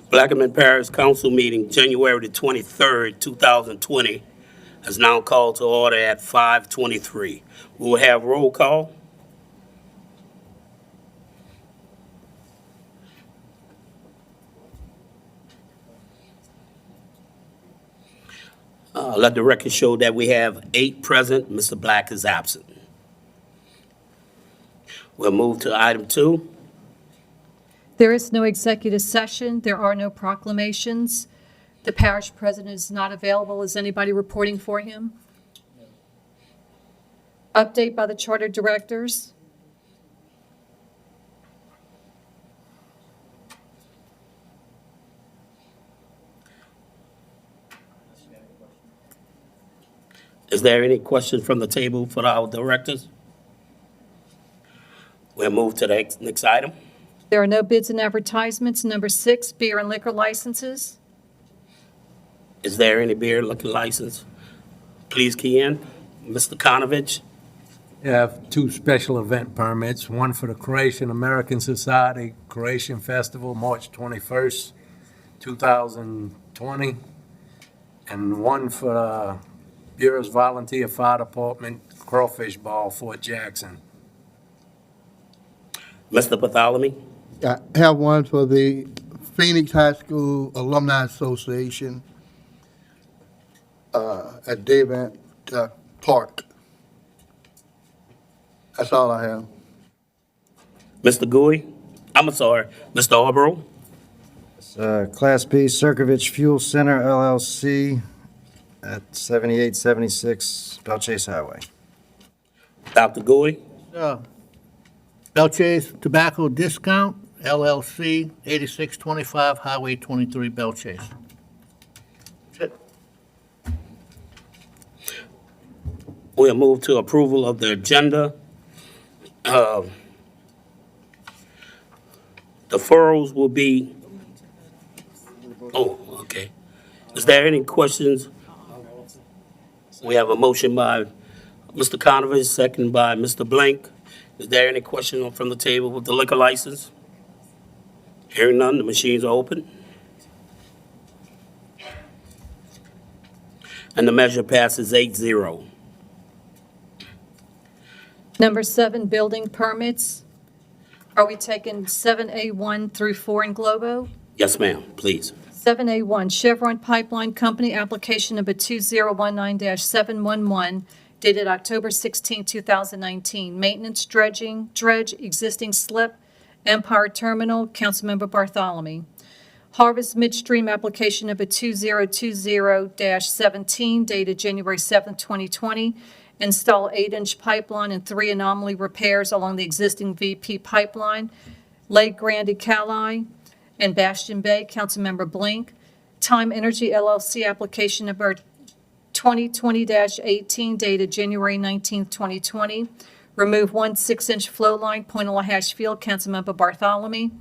Blackman Parish Council meeting, January the 23rd, 2020, is now called to order at 5:23. We will have roll call. Let the record show that we have 8 present. Mr. Black is absent. We'll move to item 2. There is no executive session. There are no proclamations. The parish president is not available. Is anybody reporting for him? Update by the charter directors. Is there any questions from the table for our directors? We'll move to the next item. There are no bids and advertisements. Number 6, beer and liquor licenses. Is there any beer liquor license? Please key in. Mr. Konovich. You have 2 special event permits, one for the Croatian American Society Croatian Festival, March 21st, 2020, and one for the Bureau's Volunteer Fire Department Crawfish Ball, Fort Jackson. Mr. Bartholomew. I have one for the Phoenix High School Alumni Association at Davant Park. That's all I have. Mr. Gouy. I'm sorry, Mr. Arborough. Class B Circovich Fuel Center LLC at 7876 Belchase Highway. Dr. Gouy. Belchase Tobacco Discount, LLC, 8625 Highway 23, Belchase. That's it. We'll move to approval of the agenda. Deferrals will be, okay. Is there any questions? We have a motion by Mr. Conover, second by Mr. Blank. Is there any question from the table with the liquor license? Hearing none, the machines are open. And the measure passes 8-0. Number 7, building permits. Are we taking 7A1 through 4 in Globo? Yes, ma'am, please. 7A1, Chevron Pipeline Company, application number 2019-711, dated October 16, 2019. Maintenance dredge, existing slip, Empire Terminal, Councilmember Bartholomew. Harvest Midstream, application number 2020-17, dated January 7, 2020. Install 8-inch pipeline and 3 anomaly repairs along the existing VP pipeline. Lake Grande Cali and Bastion Bay, Councilmember Blink. Time Energy LLC, application number 2020-18, dated January 19, 2020. Remove 1 6-inch flow line, Point Lahash Field, Councilmember Bartholomew.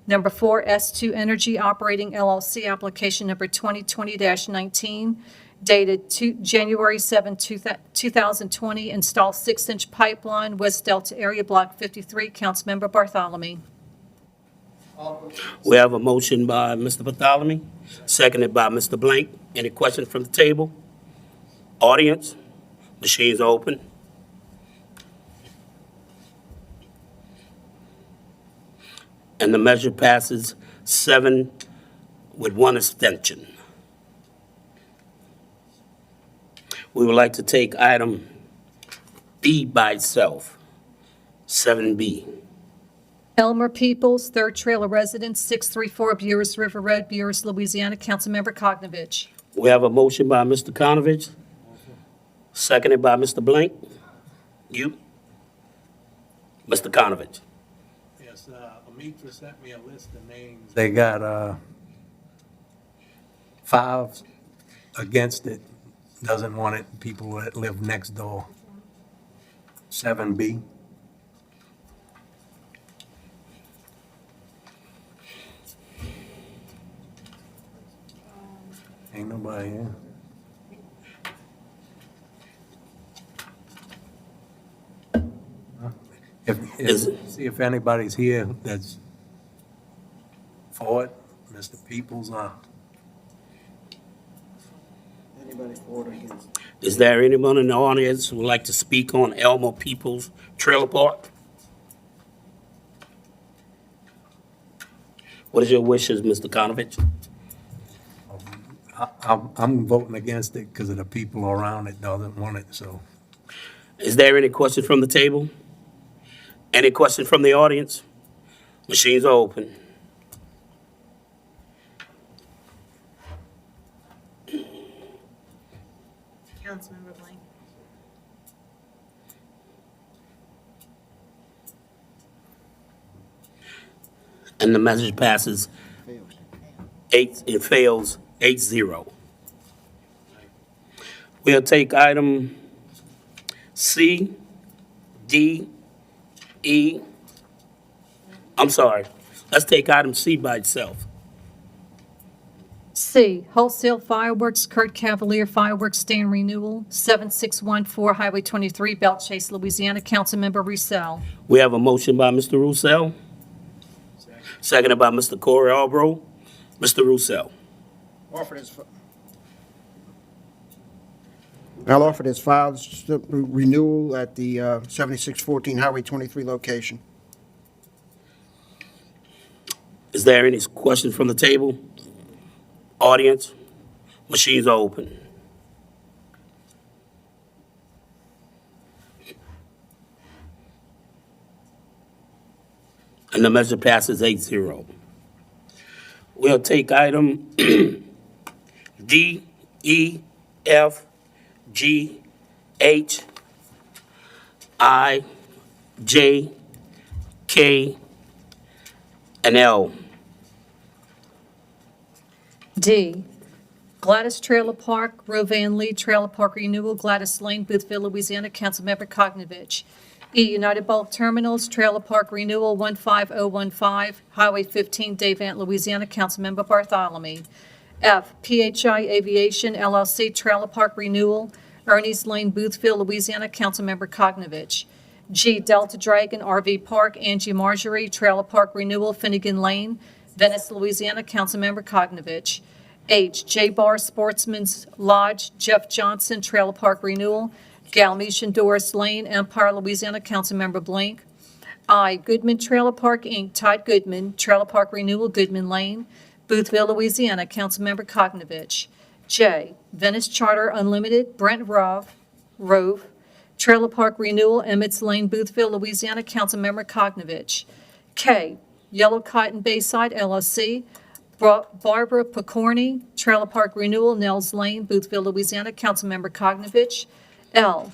Number 4, S2 Energy Operating LLC, application number 2020-19, dated January 7, 2020. Install 6-inch pipeline, West Delta area, Block 53, Councilmember Bartholomew. We have a motion by Mr. Bartholomew, seconded by Mr. Blank. Any questions from the table? Audience, machines are open. And the measure passes 7 with 1 abstention. We would like to take item B by itself, 7B. Elmer Peoples, Third Trailer Residence, 634 Buras River Road, Buras, Louisiana. Councilmember Kognovich. We have a motion by Mr. Konovich, seconded by Mr. Blank. You? Mr. Konovich. Yes, Amitra sent me a list of names. They got 5 against it. Doesn't want it, people that live next door. 7B. Ain't nobody here. See if anybody's here that's for it. Mr. Peoples, Anybody for or against? Is there anyone in the audience who would like to speak on Elmer Peoples Trailer Park? What is your wishes, Mr. Konovich? I'm voting against it because of the people around it doesn't want it, so. Is there any questions from the table? Any questions from the audience? Machines are open. Councilmember Blank. And the message passes it fails 8-0. We'll take item C, D, E. I'm sorry. Let's take item C by itself. C, wholesale fireworks, Kurt Cavalier Fireworks Stand Renewal, 7614 Highway 23, Belt Chase, Louisiana. Councilmember Rosell. We have a motion by Mr. Rosell, seconded by Mr. Corey Albro. Mr. Rosell. I'll offer this file renewal at the 7614 Highway 23 location. Is there any questions from the table? Audience? Machines are open. And the measure passes 8-0. We'll take item D, E, F, G, H, I, J, K, and L. D, Gladys Trailer Park, Rovan Lee Trailer Park Renewal, Gladys Lane, Boothville, Louisiana. Councilmember Koknovich. E, United Bulk Terminals Trailer Park Renewal, 15015, Highway 15, Davant, Louisiana. Councilmember Bartholomew. F, PHI Aviation LLC Trailer Park Renewal, Ernie's Lane, Boothville, Louisiana. Councilmember Koknovich. G, Delta Dragon RV Park, Angie Marjorie Trailer Park Renewal, Finnegan Lane, Venice, Louisiana. Councilmember Koknovich. H, J Bar Sportsman's Lodge, Jeff Johnson Trailer Park Renewal, Galmetian Doris Lane, Empire, Louisiana. Councilmember Blank. I, Goodman Trailer Park, Inc., Todd Goodman, Trailer Park Renewal, Goodman Lane, Boothville, Louisiana. Councilmember Koknovich. J, Venice Charter Unlimited, Brent Rove, Trailer Park Renewal, Emmets Lane, Boothville, Louisiana. Councilmember Koknovich. K, Yellow Cotton Bayside LLC, Barbara Picorni, Trailer Park Renewal, Nels Lane, Boothville, Louisiana. Councilmember Koknovich. L,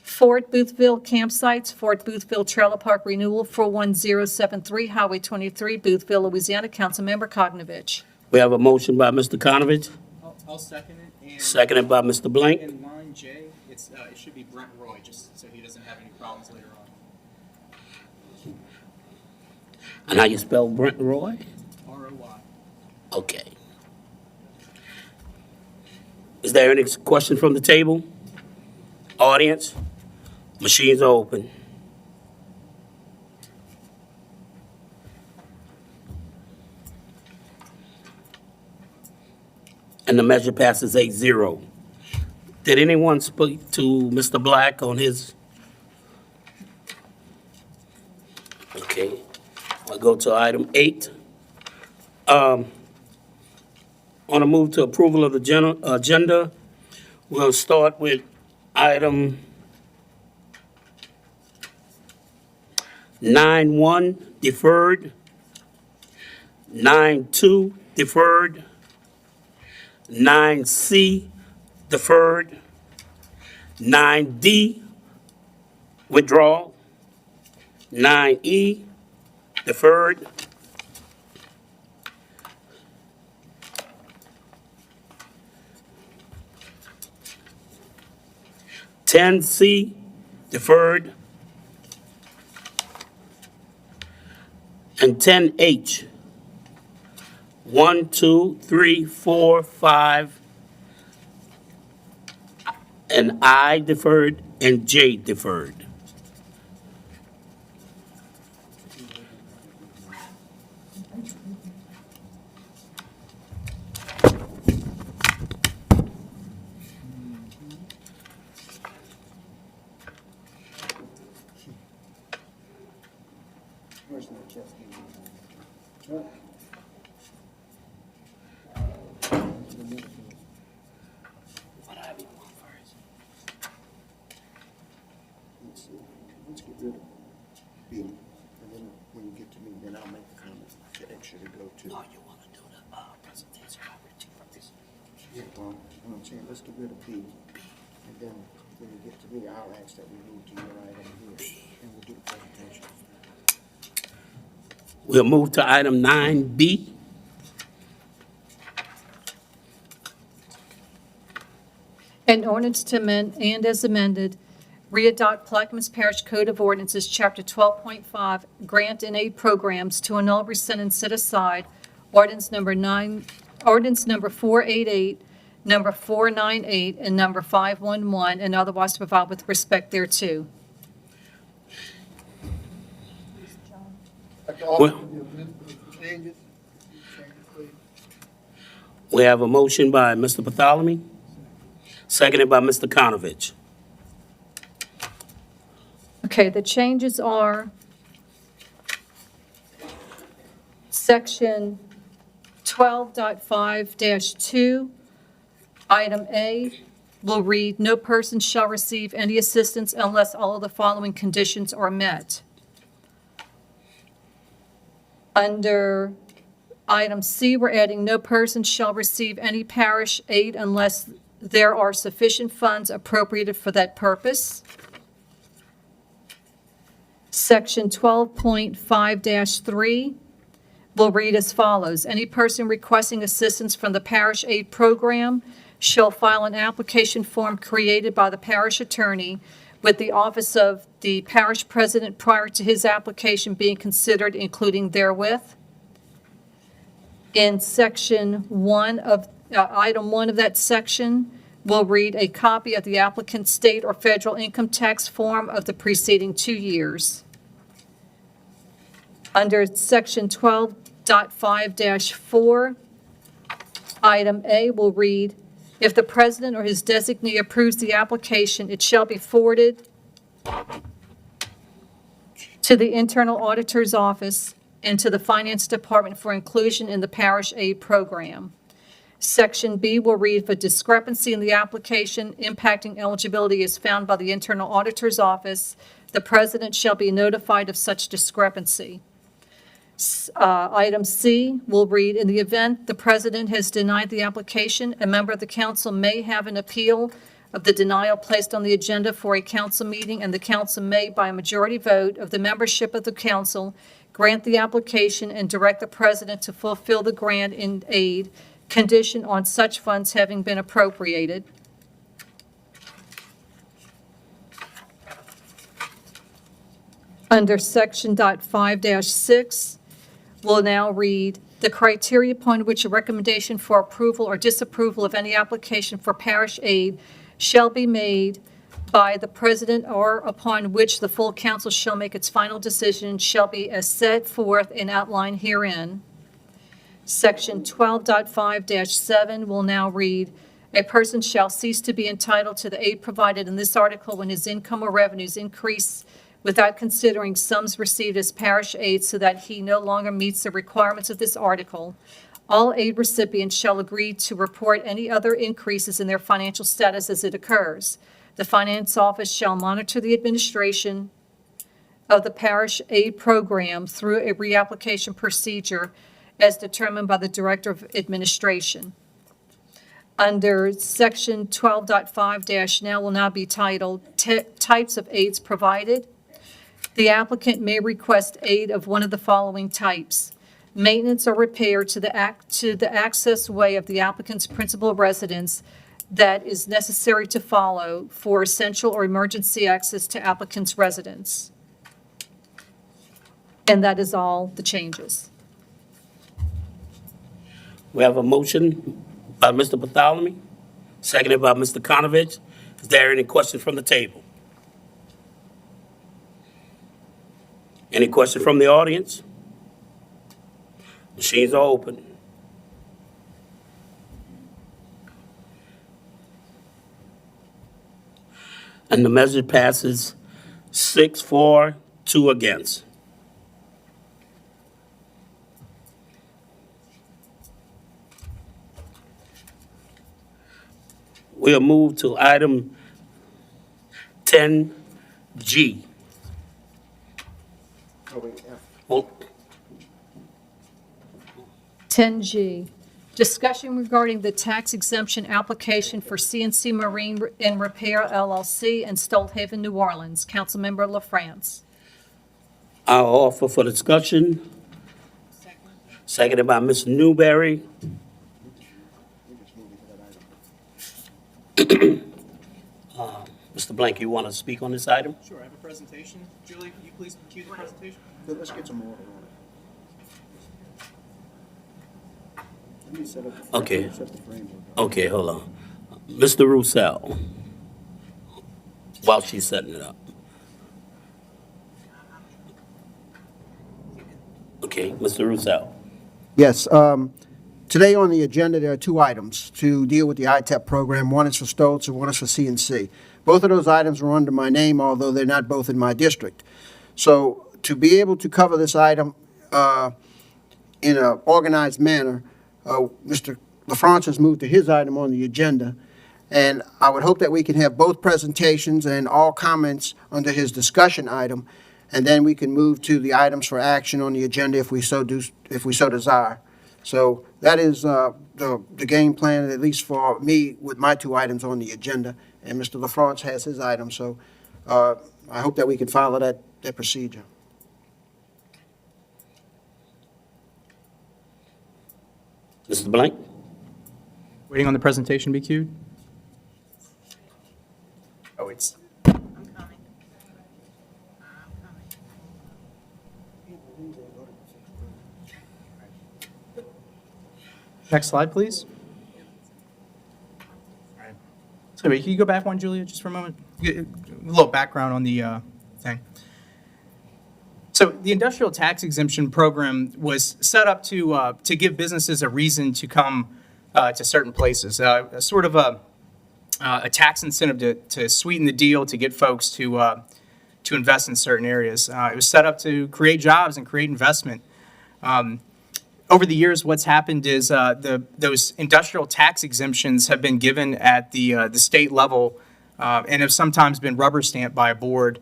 Fort Boothville Campsites, Fort Boothville Trailer Park Renewal, 41073 Highway 23, Boothville, Louisiana. Councilmember Koknovich. We have a motion by Mr. Konovich, I'll second it. And seconded by Mr. Blank. in line J, it should be Brent Roy, just so he doesn't have any problems later on. And how you spell Brent Roy? ROY. Okay. Is there any question from the table? Audience? Machines are open. And the measure passes 8-0. Did anyone speak to Mr. Black on his? Okay, I'll go to item 8. On a move to approval of the agenda, we'll start with item 9-1 deferred, 9-2 deferred, 9C deferred, 9D withdrawal, 9E deferred, 10C deferred, and 10H. 1, 2, 3, 4, 5, and I deferred, and J deferred. Where's the chest? Let's get rid of B, and then when you get to me, then I'll make the comment that it should go to. No, you want to do the presentation first. Yeah, well, I'm saying, let's get rid of B, and then when you get to me, I'll ask that we move to your item here, and we'll do the presentation. We'll move to item 9B. An ordinance to amend and as amended, readopt Plaquemines Parish Code of Ordinances, Chapter 12.5, Grant and Aid Programs to annul, rescind, and set aside ordinance number 488, number 498, and number 511, and otherwise to provide with respect thereto. Well- Changes, please. We have a motion by Mr. Bartholomew, seconded by Mr. Konovich. Okay, the changes are section 12.5-2, item A will read, "No person shall receive any assistance unless all of the following conditions are met." Under item C, we're adding, "No person shall receive any parish aid unless there are sufficient funds appropriated for that purpose." Section 12.5-3 will read as follows. "Any person requesting assistance from the parish aid program shall file an application form created by the parish attorney with the office of the parish president prior to his application being considered, including therewith." In section 1 of, item 1 of that section will read, "A copy of the applicant's state or federal income tax form of the preceding 2 years." Under section 12.5-4, item A will read, "If the president or his designee approves the application, it shall be forwarded to the internal auditor's office and to the finance department for inclusion in the parish aid program." Section B will read, "If a discrepancy in the application impacting eligibility is found by the internal auditor's office, the president shall be notified of such discrepancy." Item C will read, "In the event the president has denied the application, a member of the council may have an appeal of the denial placed on the agenda for a council meeting, and the council may, by a majority vote of the membership of the council, grant the application and direct the president to fulfill the grant in aid condition on such funds having been appropriated." Under section .5-6, will now read, "The criteria upon which a recommendation for approval or disapproval of any application for parish aid shall be made by the president or upon which the full council shall make its final decision shall be as set forth and outlined herein." Section 12.5-7 will now read, "A person shall cease to be entitled to the aid provided in this article when his income or revenues increase without considering sums received as parish aid so that he no longer meets the requirements of this article. All aid recipients shall agree to report any other increases in their financial status as it occurs. The finance office shall monitor the administration of the parish aid program through a reapplication procedure as determined by the Director of Administration." Under section 12.5- now will now be titled Types of Aids Provided. The applicant may request aid of one of the following types: maintenance or repair to the access way of the applicant's principal residence that is necessary to follow for essential or emergency access to applicant's residence. And that is all the changes. We have a motion by Mr. Bartholomew, seconded by Mr. Konovich. Is there any questions from the table? Any questions from the audience? Machines are open. And the measure passes 6-4, 2 against. We'll move to item 10G. Oh, wait, F. Oh, 10G, discussion regarding the tax exemption application for CNC Marine and Repair LLC in Stolthaven, New Orleans. Councilmember LaFrance. I'll offer for discussion. Seconded by Ms. Newberry. Mr. Blank, you want to speak on this item? Sure, I have a presentation. Julie, can you please cue the presentation? Let's get some order on it. Let me set up the Okay. set the framework. Okay, hold on. Mr. Rosell, while she's setting it up. Okay, Mr. Rosell. Yes, today on the agenda, there are two items to deal with the ITEP program. One is for Stoltz and one is for CNC. Both of those items are under my name, although they're not both in my district. So to be able to cover this item in an organized manner, Mr. LaFrance has moved to his item on the agenda, and I would hope that we can have both presentations and all comments under his discussion item, and then we can move to the items for action on the agenda if we so desire. So that is the game plan, at least for me, with my two items on the agenda, and Mr. LaFrance has his item. So I hope that we can follow that procedure. Mr. Blank? Waiting on the presentation to be queued. Oh, it's. I'm coming. I'm coming. Next slide, please. So wait, can you go back one, Julia, just for a moment? A little background on the thing. So the industrial tax exemption program was set up to give businesses a reason to come to certain places, a sort of a tax incentive to sweeten the deal to get folks to invest in certain areas. It was set up to create jobs and create investment. Over the years, what's happened is those industrial tax exemptions have been given at the state level and have sometimes been rubber stamped by a board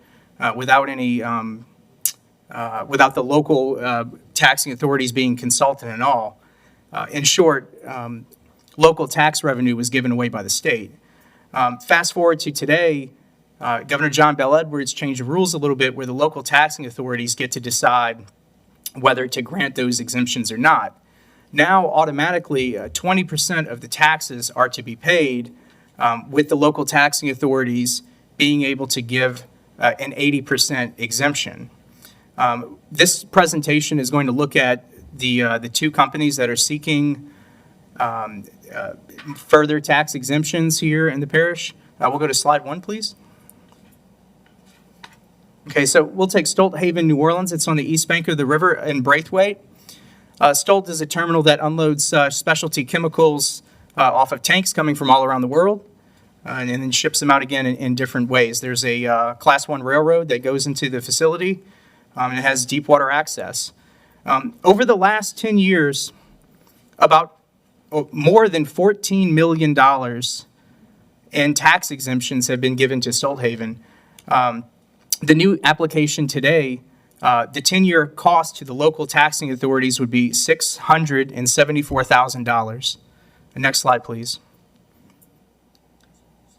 without any without the local taxing authorities being consulted at all. In short, local tax revenue was given away by the state. Fast forward to today, Governor John Bel Edwards changed the rules a little bit where the local taxing authorities get to decide whether to grant those exemptions or not. Now, automatically, 20% of the taxes are to be paid, with the local taxing authorities being able to give an 80% exemption. This presentation is going to look at the two companies that are seeking further tax exemptions here in the parish. We'll go to slide 1, please. Okay, so we'll take Stolthaven, New Orleans. It's on the east bank of the river in Braithwaite. Stolt is a terminal that unloads specialty chemicals off of tanks coming from all around the world and then ships them out again in different ways. There's a Class 1 railroad that goes into the facility, and it has deep water access. Over the last 10 years, about more than $14 million in tax exemptions have been given to Stolthaven. The new application today, the 10-year cost to the local taxing authorities would be $674,000. Next slide, please.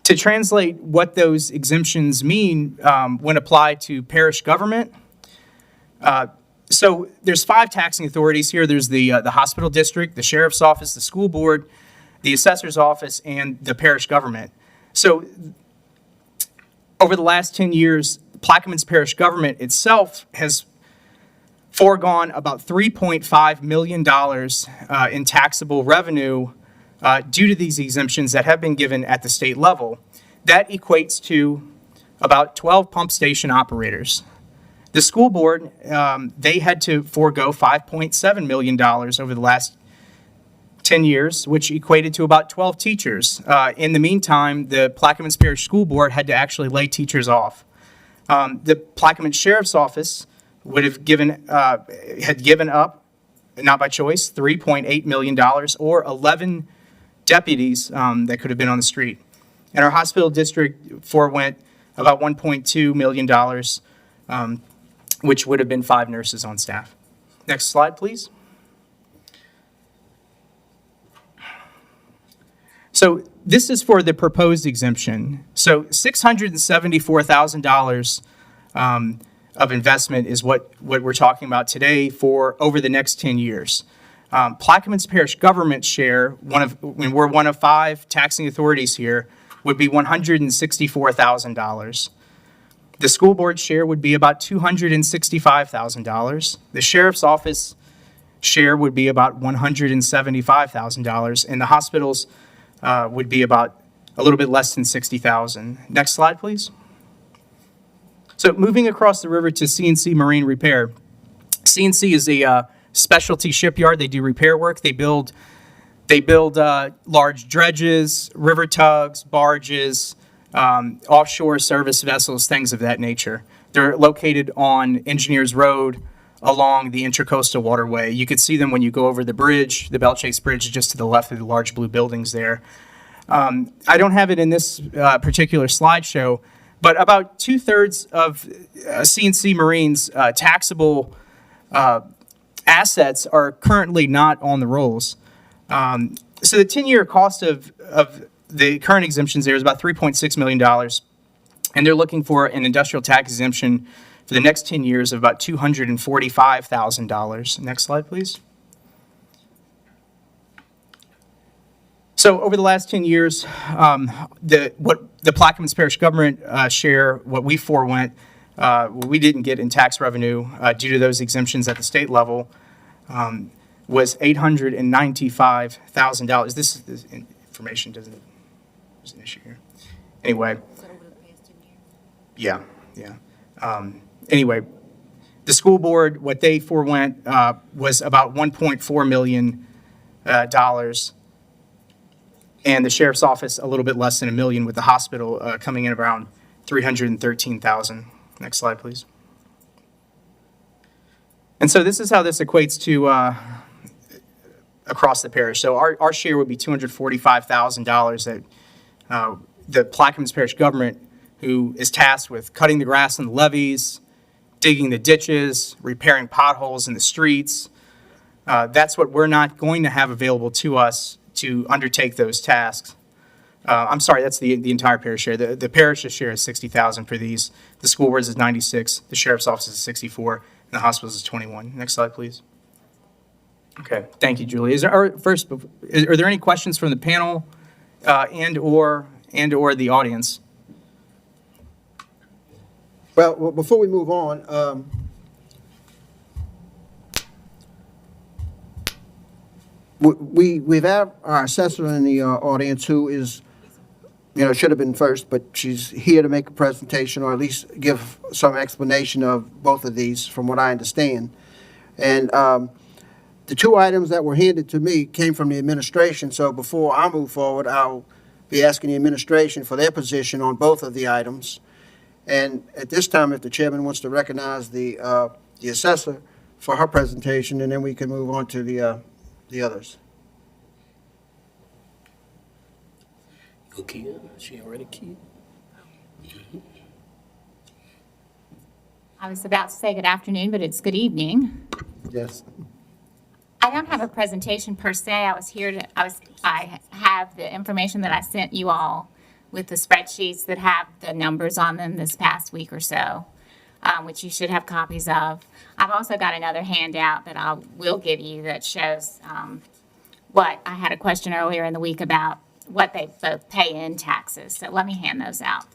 To translate what those exemptions mean when applied to parish government, so there's 5 taxing authorities here. There's the hospital district, the sheriff's office, the school board, the assessor's office, and the parish government. So over the last 10 years, Plaquemines Parish government itself has foregone about $3.5 million in taxable revenue due to these exemptions that have been given at the state level. that equates to about 12 pump station operators. The school board, they had to forego $5.7 million over the last 10 years, which equated to about 12 teachers. In the meantime, the Plaquemines Parish School Board had to actually lay teachers off. The Plaquemines Sheriff's Office would have had given up, not by choice, $3.8 million or 11 deputies that could have been on the street. And our hospital district forewent about $1.2 million, which would have been 5 nurses on staff. Next slide, please. So this is for the proposed exemption. So $674,000 of investment is what we're talking about today for over the next 10 years. Plaquemines Parish government share, when we're one of 5 taxing authorities here, would be $164,000. The school board share would be about $265,000. The sheriff's office share would be about $175,000, and the hospitals would be about a little bit less than $60,000. Next slide, please. So moving across the river to Cnc Marine Repair. Cnc is a specialty shipyard. They do repair work. They build large dredges, river tugs, barges, offshore service vessels, things of that nature. They're located on Engineers Road along the Intracoastal Waterway. You can see them when you go over the bridge, the Bell Chase Bridge, just to the left of the large blue buildings there. I don't have it in this particular slideshow, but about 2/3 of Cnc Marine's taxable assets are currently not on the rolls. So the 10-year cost of the current exemptions there is about $3.6 million, and they're looking for an industrial tax exemption for the next 10 years of about $245,000. Next slide, please. So over the last 10 years, what the Plaquemines Parish government share, what we forewent, we didn't get in tax revenue due to those exemptions at the state level, was $895,000. This information there's an issue here. Anyway. Yeah. Anyway, the school board, what they forewent was about $1.4 million, and the sheriff's office a little bit less than $1 million, with the hospital coming in around $313,000. Next slide, please. And so this is how this equates to across the parish. So our share would be $245,000 that the Plaquemines Parish government, who is tasked with cutting the grass on the levees, digging the ditches, repairing potholes in the streets. That's what we're not going to have available to us to undertake those tasks. I'm sorry, that's the entire parish share. The parish's share is $60,000 for these. The school board's is $96,000, the sheriff's office is $64,000, and the hospital's is $21,000. Next slide, please. Okay, thank you, Julie. Are there any questions from the panel and or the audience? Well, before we move on, we've had our assessor in the audience who is, should have been first, but she's here to make a presentation or at least give some explanation of both of these from what I understand. And the 2 items that were handed to me came from the administration, so before I move forward, I'll be asking the administration for their position on both of the items. And at this time, if the chairman wants to recognize the assessor for her presentation, and then we can move on to the others. Okay, she already keyed. I was about to say good afternoon, but it's good evening. Yes. I don't have a presentation per se. I have the information that I sent you all with the spreadsheets that have the numbers on them this past week or so, which you should have copies of. I've also got another handout that I will give you that shows what I had a question earlier in the week about what they both pay in taxes. So let me hand those out.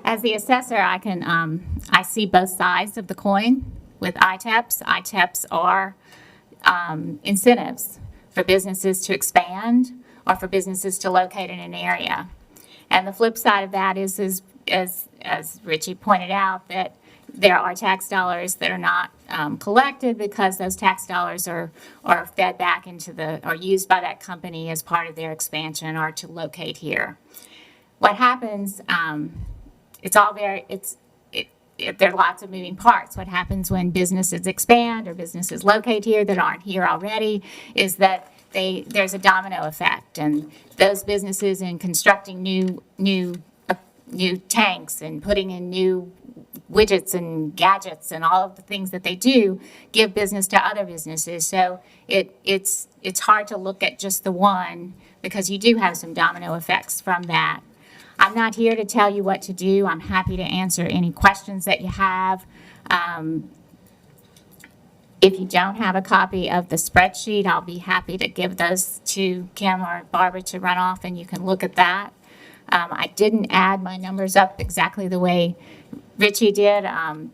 As the assessor, I see both sides of the coin with ITEPs. ITEPs are incentives for businesses to expand or for businesses to locate in an area. And the flip side of that is as Richie pointed out, that there are tax dollars that are not collected because those tax dollars are fed back into or used by that company as part of their expansion or to locate here. What happens, there are lots of moving parts. What happens when businesses expand or businesses locate here that aren't here already is that there's a domino effect, and those businesses in constructing new tanks and putting in new widgets and gadgets and all of the things that they do give business to other businesses. So it's hard to look at just the one because you do have some domino effects from that. I'm not here to tell you what to do. I'm happy to answer any questions that you have. If you don't have a copy of the spreadsheet, I'll be happy to give those to Kim or Barbara to run off, and you can look at that. I didn't add my numbers up exactly the way Richie did. We're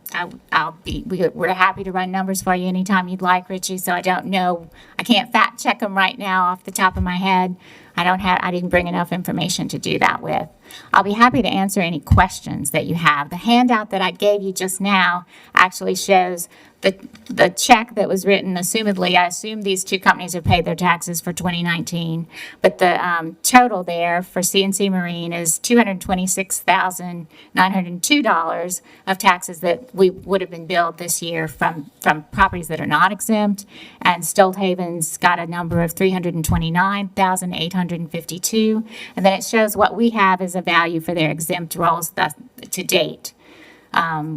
happy to run numbers for you anytime you'd like, Richie, so I don't know. I can't fact check them right now off the top of my head. I didn't bring enough information to do that with. I'll be happy to answer any questions that you have. The handout that I gave you just now actually shows the check that was written, assumedly. I assume these two companies have paid their taxes for 2019, but the total there for CNC Marine is $226,902 of taxes that we would have been billed this year from properties that are not exempt, and Stolthaven's got a number of $329,852, and then it shows what we have as a value for their exempt rolls to date,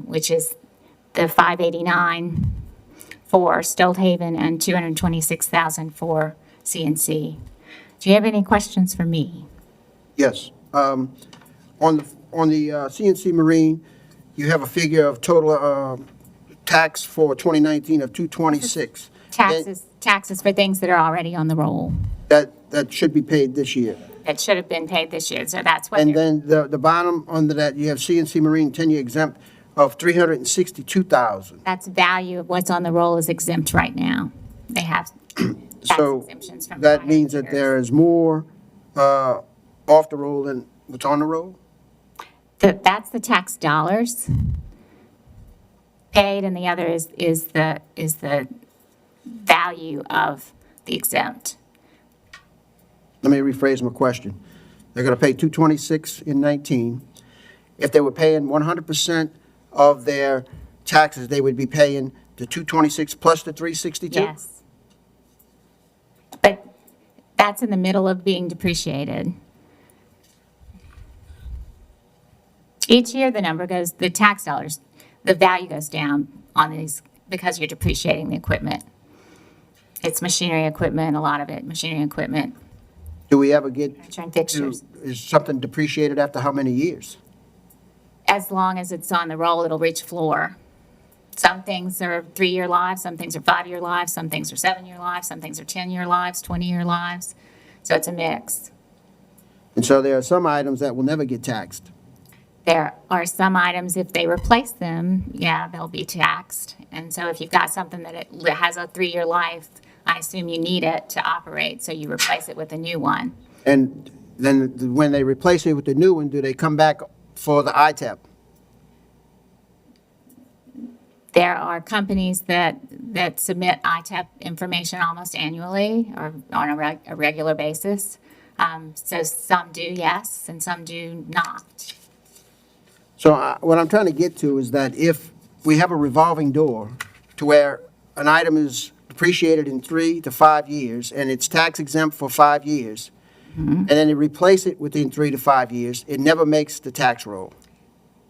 which is the 589 for Stolthaven and 226,000 for CNC. Do you have any questions for me? Yes. On the CNC Marine, you have a figure of total tax for 2019 of 226. Taxes for things that are already on the roll. That should be paid this year. That should have been paid this year, so that's what. And then the bottom under that, you have CNC Marine 10-year exempt of $362,000. That's value of what's on the roll is exempt right now. They have tax So exemptions from that prior means that years. there is more off the roll than what's on the roll? That's the tax dollars paid, and the other is the value of the exempt. Let me rephrase my question. They're going to pay $226 in 19. If they were paying 100% of their taxes, they would be paying the $226 plus the $362? Yes. But that's in the middle of being depreciated. Each year, the tax dollars, the value goes down on these because you're depreciating the equipment. It's machinery equipment, a lot of it, machinery equipment, Do we ever get furniture and to, fixtures. is something depreciated after how many years? As long as it's on the roll, it'll reach floor. Some things are 3-year lives, some things are 5-year lives, some things are 7-year lives, some things are 10-year lives, 20-year lives. So it's a mix. And so there are some items that will never get taxed. There are some items, if they replace them, yeah, they'll be taxed. And so if you've got something that it has a 3-year life, I assume you need it to operate, so you replace it with a new one. And then when they replace it with the new one, do they come back for the ITEP? There are companies that submit ITEP information almost annually or on a regular basis. So some do, yes, and some do not. So what I'm trying to get to is that if we have a revolving door to where an item is depreciated in 3 to 5 years and it's tax exempt for 5 years, and then they replace it within 3 to 5 years, it never makes the tax roll.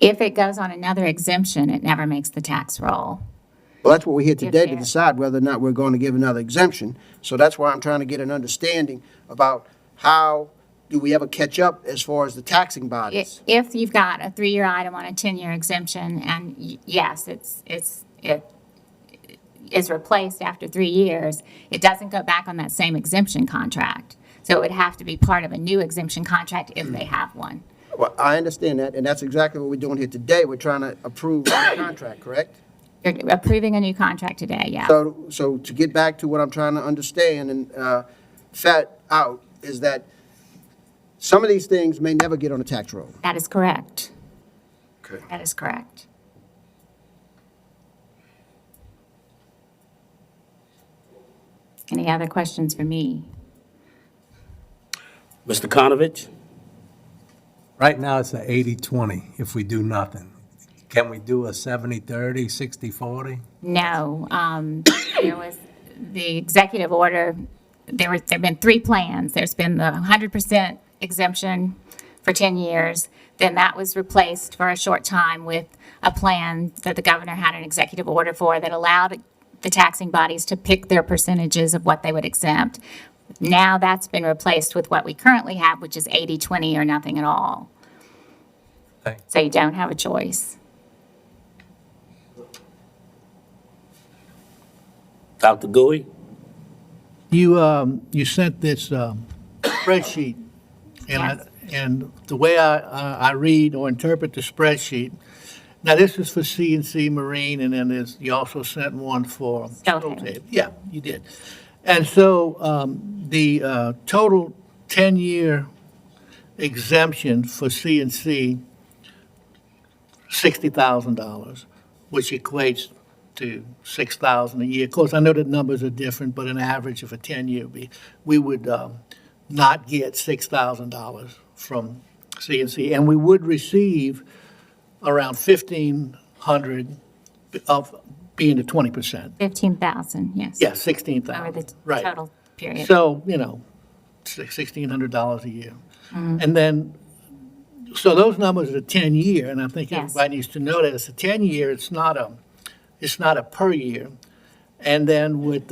If it goes on another exemption, it never makes the tax roll. Well, that's what we're here today to Fair. decide whether or not we're going to give another exemption. So that's why I'm trying to get an understanding about how do we ever catch up as far as the taxing bodies? If you've got a 3-year item on a 10-year exemption, and yes, it is replaced after 3 years, it doesn't go back on that same exemption contract. So it would have to be part of a new exemption contract if they have one. Well, I understand that, and that's exactly what we're doing here today. We're trying to approve the contract, correct? You're approving a new contract today, yeah. So to get back to what I'm trying to understand and fat out is that some of these things may never get on the tax roll. That is correct. Okay. That is correct. Any other questions for me? Mr. Konovich? Right now, it's a 80-20 if we do nothing. Can we do a 70-30, 60-40? No, there was the executive order, there've been 3 plans. There's been the 100% exemption for 10 years. Then that was replaced for a short time with a plan that the governor had an executive order for that allowed the taxing bodies to pick their percentages of what they would exempt. Now that's been replaced with what we currently have, which is 80-20 or nothing at all. Okay. So you don't have a choice. Dr. Gui? You sent this spreadsheet, Yes. and the way I read or interpret the spreadsheet, now this is for CNC Marine, and then you also sent one for Stoughton. Yeah, you did. And so the total 10-year exemption for CNC, $60,000, which equates to $6,000 a year. Of course, I know the numbers are different, but an average of a 10-year, we would not get $6,000 from CNC, and we would receive around $1,500 of being the 20%. 15,000, yes. Yeah, 16,000. Over the Right. total period. So, $1,600 a year. And then, so those numbers are 10-year, and I think Yes. everybody needs to know that it's a 10-year, it's not a per year. And then with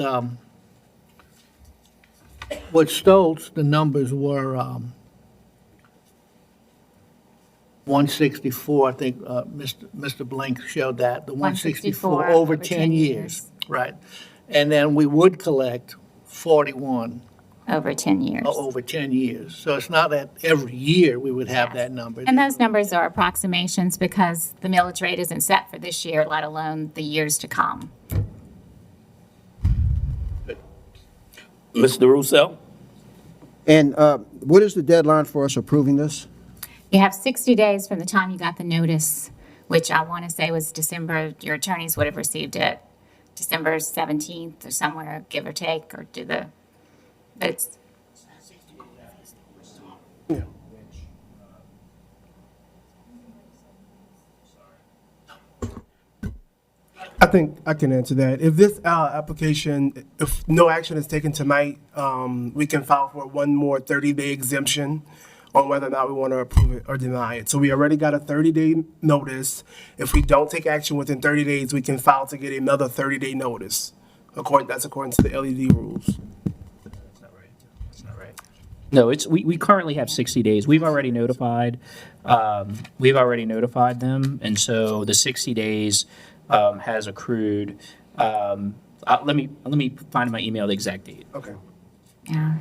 Stoltz, the numbers were 164, I think, Mr. Blink showed that, the 164 over 10 years. Right. And then we would collect 41 Over 10 years. over 10 years. So it's not that every year we would have that number. And those numbers are approximations because the millage rate isn't set for this year, let alone the years to come. Mr. Rosell? And what is the deadline for us approving this? You have 60 days from the time you got the notice, which I want to say was December, your attorneys would have received it December 17th or somewhere, give or take, or do the, but it's, I think I can answer that. If this application, if no action is taken tonight, we can file for one more 30-day exemption on whether or not we want to approve it or deny it. So we already got a 30-day notice. If we don't take action within 30 days, we can file to get another 30-day notice. That's according to the LED rules. No, we currently have 60 days. We've already notified them, and so the 60 days has accrued. Let me find in my email the exact date. Okay. yeah,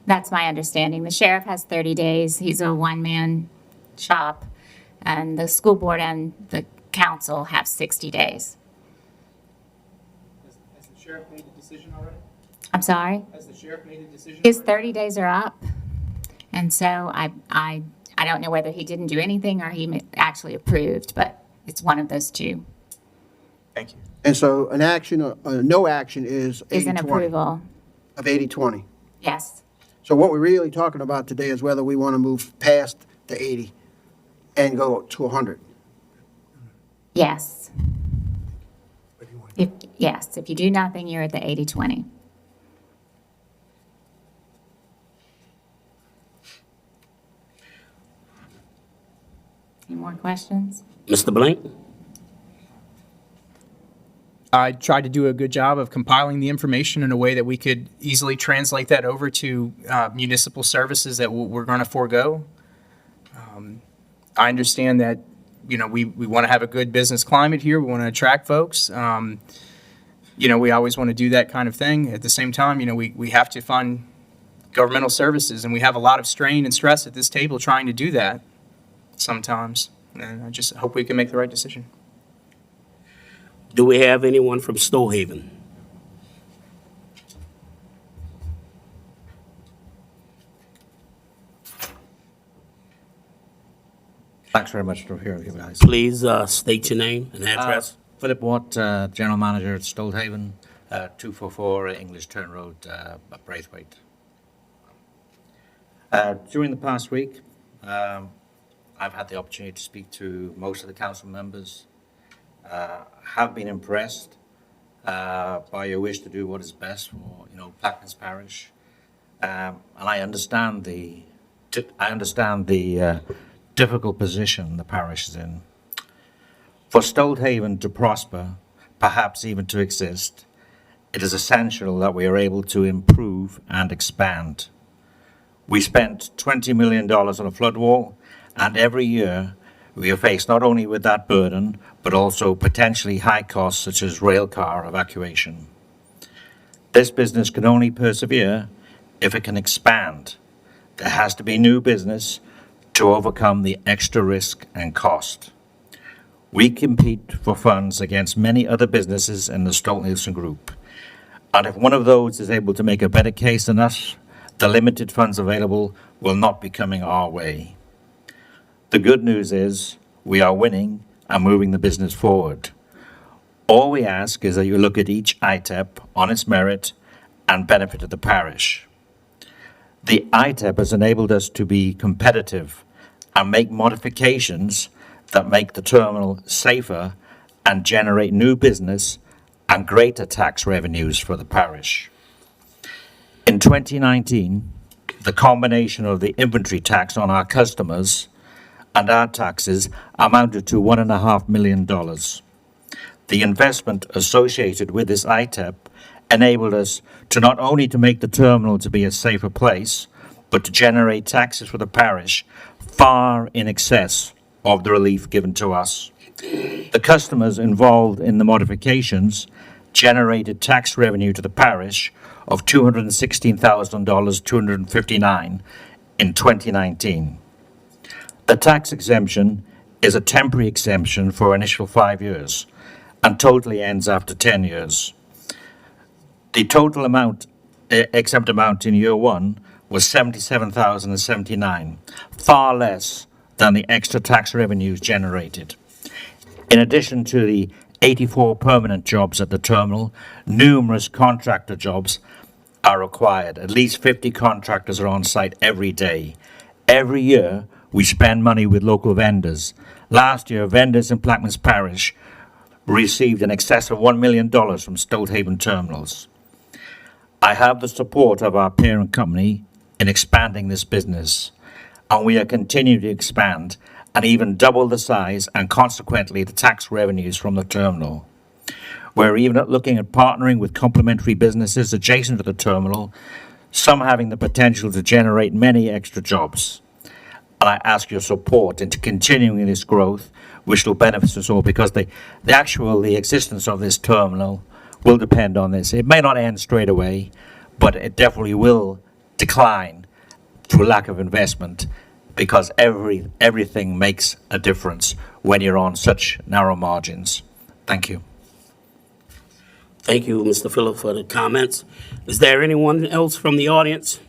that's my understanding. The sheriff has 30 days. He's a one-man shop. And the school board and the council have 60 days. Has the sheriff made a decision already? I'm sorry? Has the sheriff made a decision? His 30 days are up. And so I don't know whether he didn't do anything or he actually approved, but it's one of those two. Thank you. And so an action or no action is 80-20. Is an approval. Of 80-20. Yes. So what we're really talking about today is whether we want to move past the 80 and go to 100. Yes. If you do nothing, you're at the 80-20. Any more questions? Mr. Blank? I tried to do a good job of compiling the information in a way that we could easily translate that over to municipal services that we're going to forego. I understand that, we want to have a good business climate here. We want to attract folks. We always want to do that kind of thing. At the same time, we have to fund governmental services, and we have a lot of strain and stress at this table trying to do that. sometimes. And I just hope we can make the right decision. Do we have anyone from Stowhaven? Thanks very much for hearing you guys. Please state your name and address. Philip Watt, General Manager at Stolthaven, 244 English Turn Road, Braithwaite. During the past week, I've had the opportunity to speak to most of the council members. Have been impressed by your wish to do what is best for, Plaquemines Parish. And I understand the difficult position the parish is in. For Stolthaven to prosper, perhaps even to exist, it is essential that we are able to improve and expand. We spent $20 million on a flood wall, and every year we are faced not only with that burden, but also potentially high costs such as rail car evacuation. This business can only persevere if it can expand. There has to be new business to overcome the extra risk and cost. We compete for funds against many other businesses in the Stolt-Nielsen Group. And if one of those is able to make a better case than us, the limited funds available will not be coming our way. The good news is we are winning and moving the business forward. All we ask is that you look at each ITEP on its merit and benefit of the parish. The ITEP has enabled us to be competitive and make modifications that make the terminal safer and generate new business and greater tax revenues for the parish. In 2019, the combination of the inventory tax on our customers and our taxes amounted to $1.5 million. The investment associated with this ITEP enabled us to not only to make the terminal to be a safer place, but to generate taxes for the parish far in excess of the relief given to us. The customers involved in the modifications generated tax revenue to the parish of $216,259 in 2019. The tax exemption is a temporary exemption for initial 5 years and totally ends after 10 years. The total amount, exempt amount in year one was $77,079, far less than the extra tax revenues generated. In addition to the 84 permanent jobs at the terminal, numerous contractor jobs are required. At least 50 contractors are on site every day. Every year, we spend money with local vendors. Last year, vendors in Plaquemines Parish received in excess of $1 million from Stolthaven terminals. I have the support of our parent company in expanding this business, and we are continuing to expand and even double the size and consequently the tax revenues from the terminal. We're even looking at partnering with complementary businesses adjacent to the terminal, some having the potential to generate many extra jobs. And I ask your support into continuing this growth, which will benefit us all, because the existence of this terminal will depend on this. It may not end straight away, but it definitely will decline through lack of investment, because everything makes a difference when you're on such narrow margins. Thank you. Thank you, Mr. Phillip, for the comments. Is there anyone else from the audience?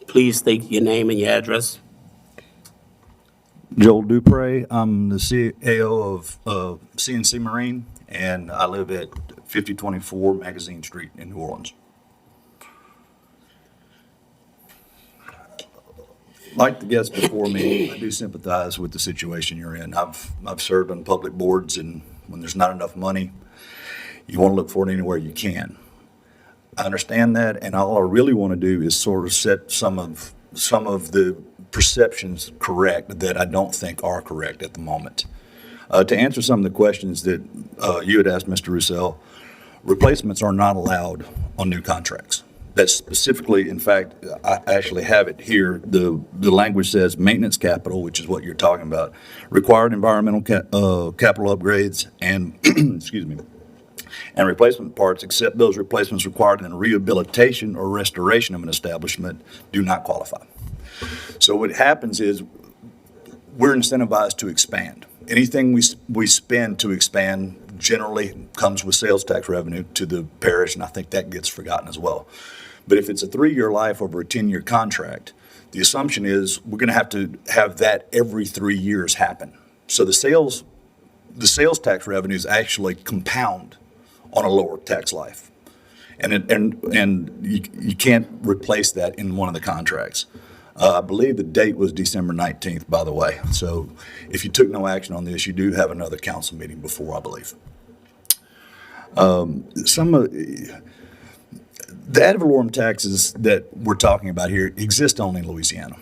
Please state your name and your address. Joel Dupre. I'm the CEO of CNC Marine, and I live at 5024 Magazine Street in New Orleans. Like the guests before me, I do sympathize with the situation you're in. I've served on public boards, and when there's not enough money, you want to look for it anywhere you can. I understand that, and all I really want to do is sort of set some of the perceptions correct that I don't think are correct at the moment. To answer some of the questions that you had asked, Mr. Rosell, replacements are not allowed on new contracts. That's specifically, in fact, I actually have it here. The language says maintenance capital, which is what you're talking about, required environmental capital upgrades and, excuse me, and replacement parts, except those replacements required in rehabilitation or restoration of an establishment, do not qualify. So what happens is we're incentivized to expand. Anything we spend to expand generally comes with sales tax revenue to the parish, and I think that gets forgotten as well. But if it's a 3-year life over a 10-year contract, the assumption is we're going to have that every 3 years happen. So the sales tax revenues actually compound on a lower tax life. And you can't replace that in one of the contracts. I believe the date was December 19th, by the way. So if you took no action on this, you do have another council meeting before, I believe. Some of the ad valorem taxes that we're talking about here exist only in Louisiana.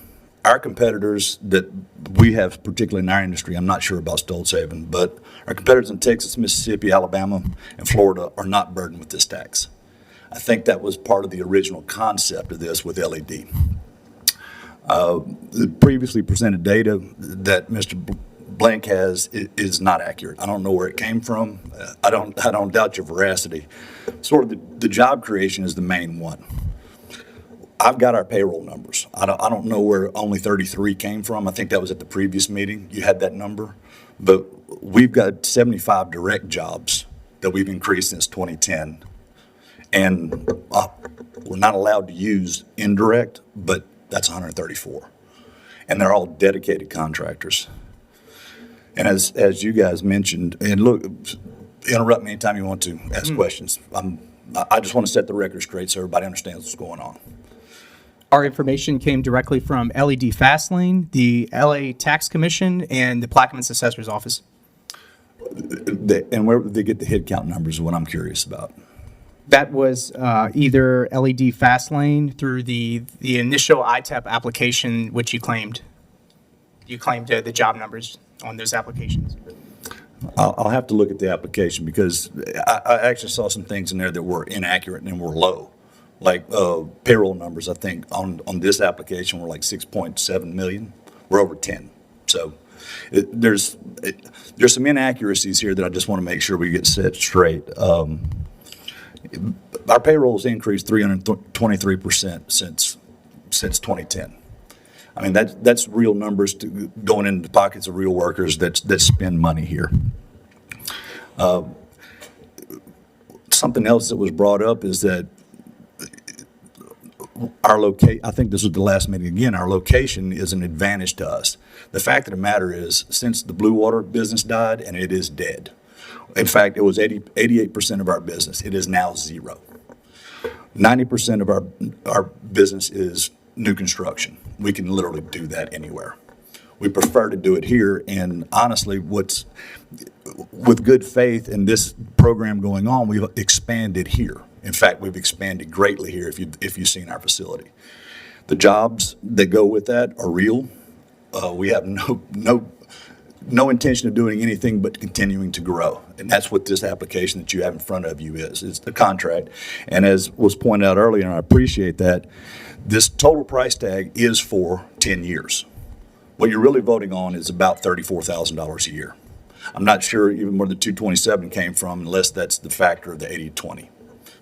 Our competitors that we have, particularly in our industry, I'm not sure about Stoltzhaven, but our competitors in Texas, Mississippi, Alabama, and Florida are not burdened with this tax. I think that was part of the original concept of this with LED. The previously presented data that Mr. Blank has is not accurate. I don't know where it came from. I don't doubt your veracity. Sort of the job creation is the main one. I've got our payroll numbers. I don't know where only 33 came from. I think that was at the previous meeting. You had that number. But we've got 75 direct jobs that we've increased since 2010. And we're not allowed to use indirect, but that's 134. And they're all dedicated contractors. And as you guys mentioned, and look, interrupt me anytime you want to ask questions. I just want to set the record straight so everybody understands what's going on. Our information came directly from LED Fastlane, the LA Tax Commission, and the Plaquemines Assessor's Office. And where did they get the head count numbers is what I'm curious about. That was either LED Fastlane through the initial ITEP application, which you claimed. You claimed the job numbers on those applications. I'll have to look at the application because I actually saw some things in there that were inaccurate and were low. Like payroll numbers, I think on this application were like 6.7 million. We're over 10. So there's some inaccuracies here that I just want to make sure we get set straight. Our payroll has increased 323% since 2010. I mean, that's real numbers going into the pockets of real workers that spend money here. Something else that was brought up is that I think this was the last meeting again, our location is an advantage to us. The fact of the matter is, since the Blue Water business died, and it is dead. In fact, it was 88% of our business. It is now 0. 90% of our business is new construction. We can literally do that anywhere. We prefer to do it here, and honestly, with good faith in this program going on, we've expanded here. In fact, we've expanded greatly here if you've seen our facility. The jobs that go with that are real. We have no intention of doing anything but continuing to grow. And that's what this application that you have in front of you is. It's the contract. And as was pointed out earlier, and I appreciate that, this total price tag is for 10 years. What you're really voting on is about $34,000 a year. I'm not sure even where the 227 came from unless that's the factor of the 80-20.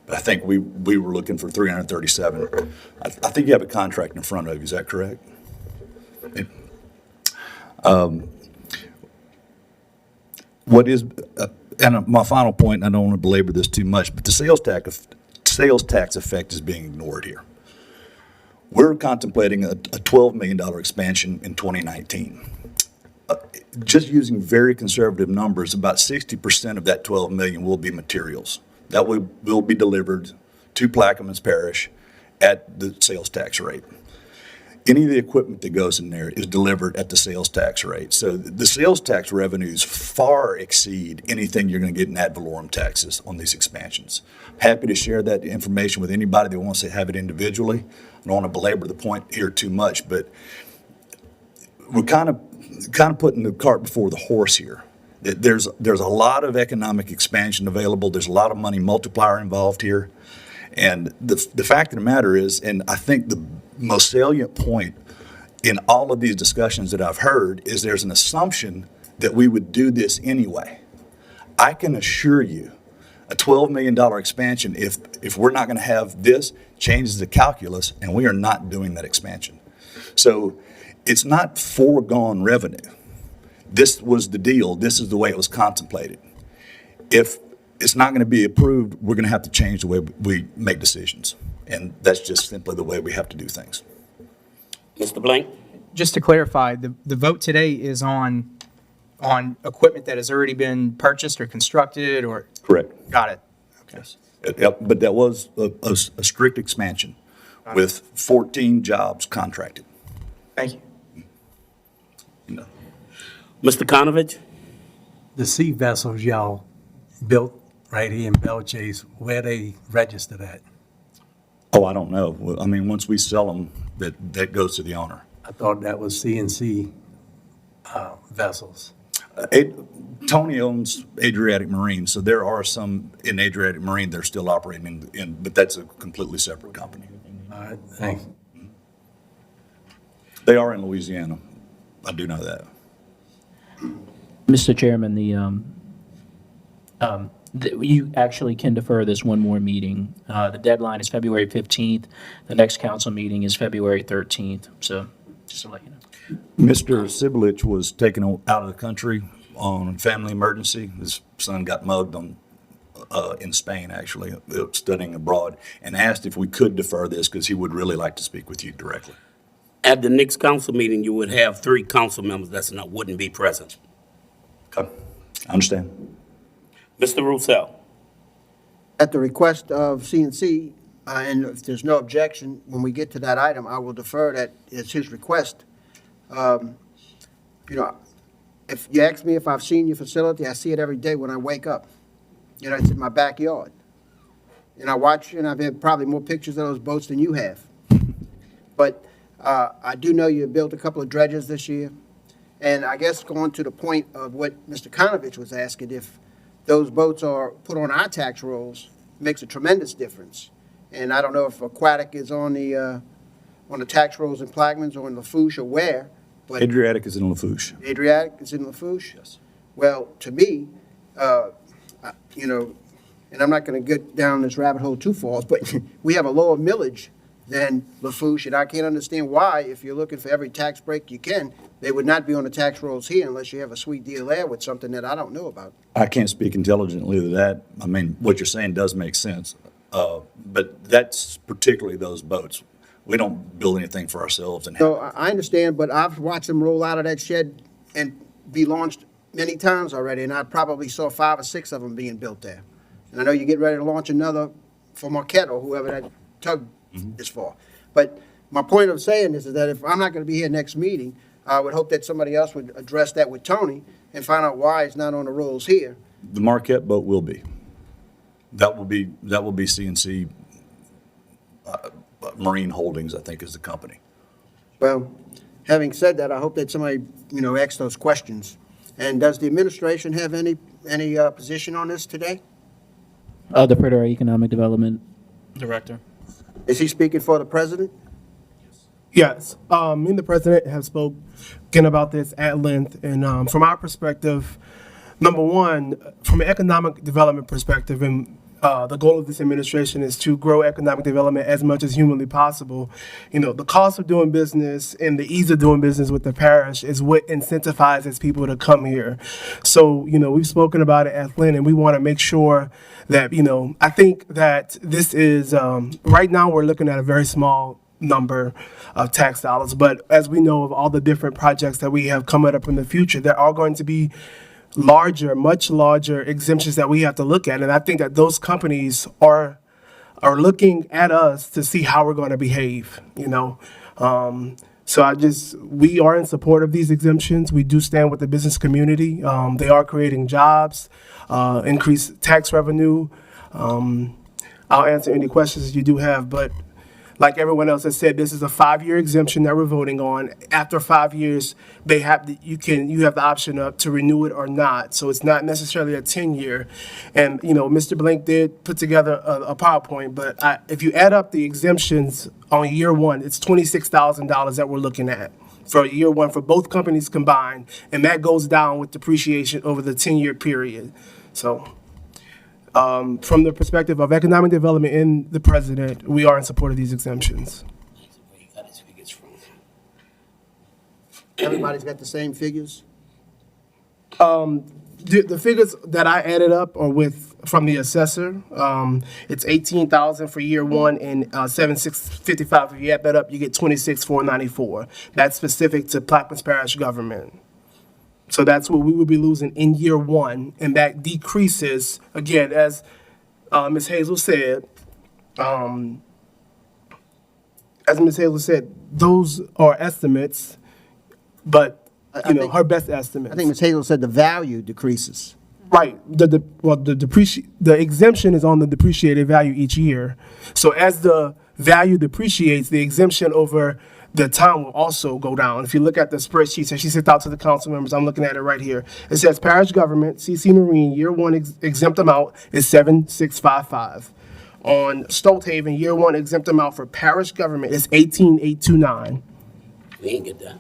But I think we were looking for 337. I think you have a contract in front of you. Is that correct? What is, and my final point, and I don't want to belabor this too much, but the sales tax effect is being ignored here. We're contemplating a $12 million expansion in 2019. Just using very conservative numbers, about 60% of that $12 million will be materials. That will be delivered to Plaquemines Parish at the sales tax rate. Any of the equipment that goes in there is delivered at the sales tax rate. So the sales tax revenues far exceed anything you're going to get in ad valorem taxes on these expansions. Happy to share that information with anybody that wants to have it individually. I don't want to belabor the point here too much, but we're kind of putting the cart before the horse here. There's a lot of economic expansion available. There's a lot of money multiplier involved here. And the fact of the matter is, and I think the most salient point in all of these discussions that I've heard is there's an assumption that we would do this anyway. I can assure you A $12 million expansion, if we're not going to have this, changes the calculus, and we are not doing that expansion. So it's not foregone revenue. This was the deal. This is the way it was contemplated. If it's not going to be approved, we're going to have to change the way we make decisions. And that's just simply the way we have to do things. Mr. Blank? Just to clarify, the vote today is on equipment that has already been purchased or constructed or? Correct. Got it. Okay. Yes. Yep, but that was a strict expansion with 14 jobs contracted. Thank you. No. Mr. Konovich? The sea vessels y'all built right here in Belchase, where they registered at? Oh, I don't know. Well, I mean, once we sell them, that goes to the owner. I thought that was CNC vessels. Tony owns Adriatic Marine, so there are some in Adriatic Marine they're still operating but that's a completely separate company. All right, thanks. They are in Louisiana. I do know that. Mr. Chairman, you actually can defer this one more meeting. The deadline is February 15th. The next council meeting is February 13th. So just to let you know. Mr. Sibulich was taken out of the country on family emergency. His son got mugged in Spain, actually, studying abroad, and asked if we could defer this because he would really like to speak with you directly. At the next council meeting, you would have 3 council members wouldn't be present. Okay, I understand. Mr. Rosell? At the request of CNC, and if there's no objection, when we get to that item, I will defer that it's his request. If you ask me if I've seen your facility, I see it every day when I wake up. It's in my backyard. And I watch, and I've had probably more pictures of those boats than you have. But I do know you built a couple of dredges this year. And I guess going to the point of what Mr. Konovich was asking, if those boats are put on our tax rolls, it makes a tremendous difference. And I don't know if Aquatic is on the tax rolls in Plaquemines or in Lafourche or where, but Adriatic is in Lafourche. Adriatic is in Lafourche? Yes. Well, to me, and I'm not going to get down this rabbit hole too far, but we have a lower millage than Lafourche, and I can't understand why, if you're looking for every tax break you can, they would not be on the tax rolls here unless you have a sweet deal there with something that I don't know about. I can't speak intelligently to that. I mean, what you're saying does make sense. But that's particularly those boats. We don't build anything for ourselves. So I understand, but I've watched them roll out of that shed and be launched many times already, and I probably saw 5 or 6 of them being built there. And I know you get ready to launch another for Marquette or whoever that tug is for. But my point of saying this is that if I'm not going to be here next meeting, I would hope that somebody else would address that with Tony and find out why it's not on the rolls here. The Marquette boat will be. That will be CNC Marine Holdings, I think, is the company. Well, having said that, I hope that somebody, asks those questions. And does the administration have any position on this today? The Federal Economic Development Director. Is he speaking for the president? Yes, me and the president have spoken about this at length, and from our perspective, number one, from an economic development perspective, and the goal of this administration is to grow economic development as much as humanly possible. The cost of doing business and the ease of doing business with the parish is what incentivizes people to come here. So, we've spoken about it at length, and we want to make sure that, I think that this is, right now we're looking at a very small number of tax dollars, but as we know of all the different projects that we have coming up in the future, there are going to be much larger exemptions that we have to look at. And I think that those companies are looking at us to see how we're going to behave, So we are in support of these exemptions. We do stand with the business community. They are creating jobs, increased tax revenue. I'll answer any questions you do have, but like everyone else has said, this is a 5-year exemption that we're voting on. After 5 years, you have the option to renew it or not. So it's not necessarily a 10-year. And Mr. Blank did put together a PowerPoint, but if you add up the exemptions on year 1, it's $26,000 that we're looking at for year 1 for both companies combined, and that goes down with depreciation over the 10-year period. So From the perspective of economic development and the president, we are in support of these exemptions. Everybody's got the same figures? The figures that I added up are from the assessor. It's 18,000 for year one and 7,655. If you add that up, you get 26,494. That's specific to Plaquemines Parish government. So that's what we would be losing in year one, and that decreases, again, as Ms. Hazel said, those are estimates, but, her best estimates. I think Ms. Hazel said the value decreases. Right. The exemption is on the depreciated value each year. So as the value depreciates, the exemption over the time will also go down. If you look at the spreadsheet that she sent out to the council members, I'm looking at it right here. It says parish government, CC Marine, year one exempt amount is 7,655. On Stolthaven, year one exempt amount for parish government is 18,829. We ain't get that.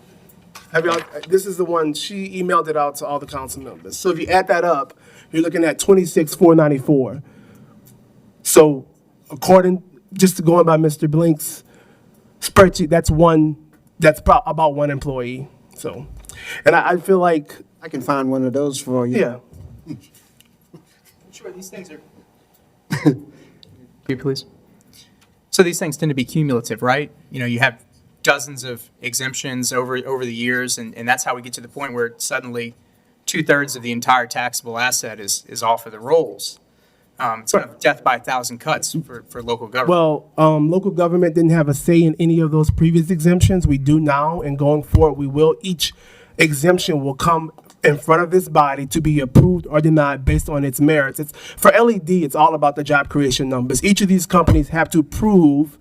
This is the one, she emailed it out to all the council members. So if you add that up, you're looking at 26,494. So just going by Mr. Blink's spreadsheet, that's about one employee. So, and I feel like I can find one of those for you. Yeah. Sure, these things are. Here, please. So these things tend to be cumulative, right? You have dozens of exemptions over the years, and that's how we get to the point where suddenly 2/3 of the entire taxable asset is off for the rolls. It's kind of death by 1,000 cuts for local government. Well, local government didn't have a say in any of those previous exemptions. We do now, and going forward, we will. Each exemption will come in front of this body to be approved or denied based on its merits. For LED, it's all about the job creation numbers. Each of these companies have to prove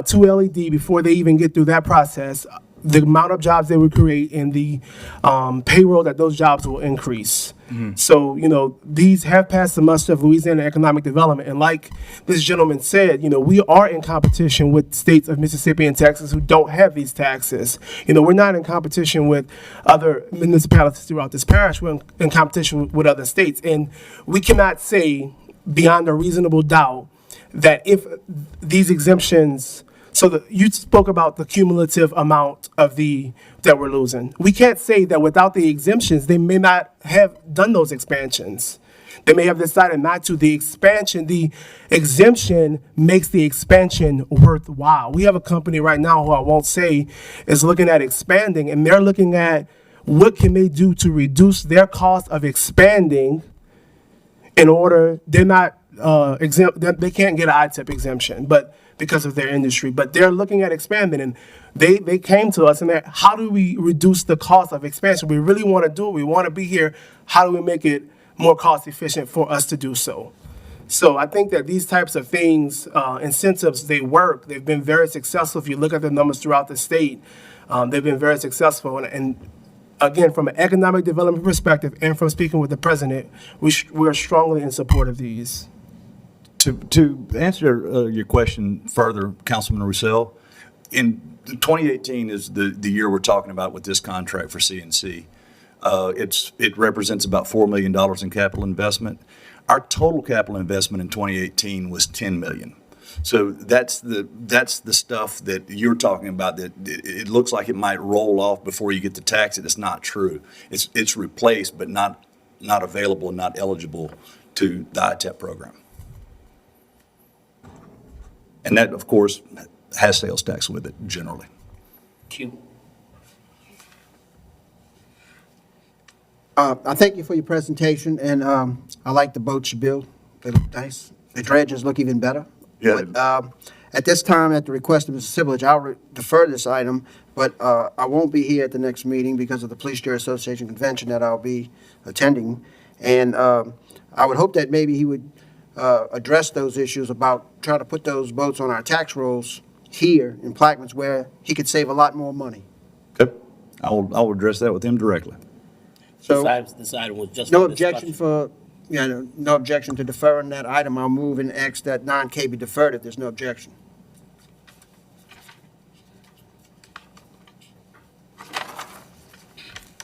to LED before they even get through that process the amount of jobs they would create and the payroll that those jobs will increase. So, these have passed the muster of Louisiana economic development. And like this gentleman said, we are in competition with states of Mississippi and Texas who don't have these taxes. We're not in competition with other municipalities throughout this parish. We're in competition with other states. And we cannot say beyond a reasonable doubt that if these exemptions, you spoke about the cumulative amount of that we're losing. We can't say that without the exemptions, they may not have done those expansions. They may have decided not to. The exemption makes the expansion worthwhile. We have a company right now who I won't say is looking at expanding, and they're looking at what can they do to reduce their cost of expanding in order, they're not exempt, they can't get an ITEP exemption, but because of their industry, but they're looking at expanding, and they came to us and they're, how do we reduce the cost of expansion? We really want to do it. We want to be here. How do we make it more cost efficient for us to do so? So I think that these types of things, incentives, they work. They've been very successful. If you look at the numbers throughout the state, they've been very successful. And again, from an economic development perspective and from speaking with the president, we're strongly in support of these. To answer your question further, Councilman Rosell, in 2018 is the year we're talking about with this contract for CNC. It represents about $4 million in capital investment. Our total capital investment in 2018 was $10 million. So that's the stuff that you're talking about, that it looks like it might roll off before you get to tax it. It's not true. It's replaced, but not available and not eligible to the ITEP program. And that, of course, has sales tax with it generally. I thank you for your presentation, and I like the boats you build. They look nice. The dredges look even better. Yeah. But, at this time, at the request of Mr. Siblage, I'll defer this item, but I won't be here at the next meeting because of the Police Jury Association convention that I'll be attending. And I would hope that maybe he would address those issues about trying to put those boats on our tax rolls here in Plaquemines, where he could save a lot more money. Okay. I will address that with him directly. So This item was just no for objection discussion. no objection to deferring that item. I'll move and ask that 9K be deferred if there's no objection.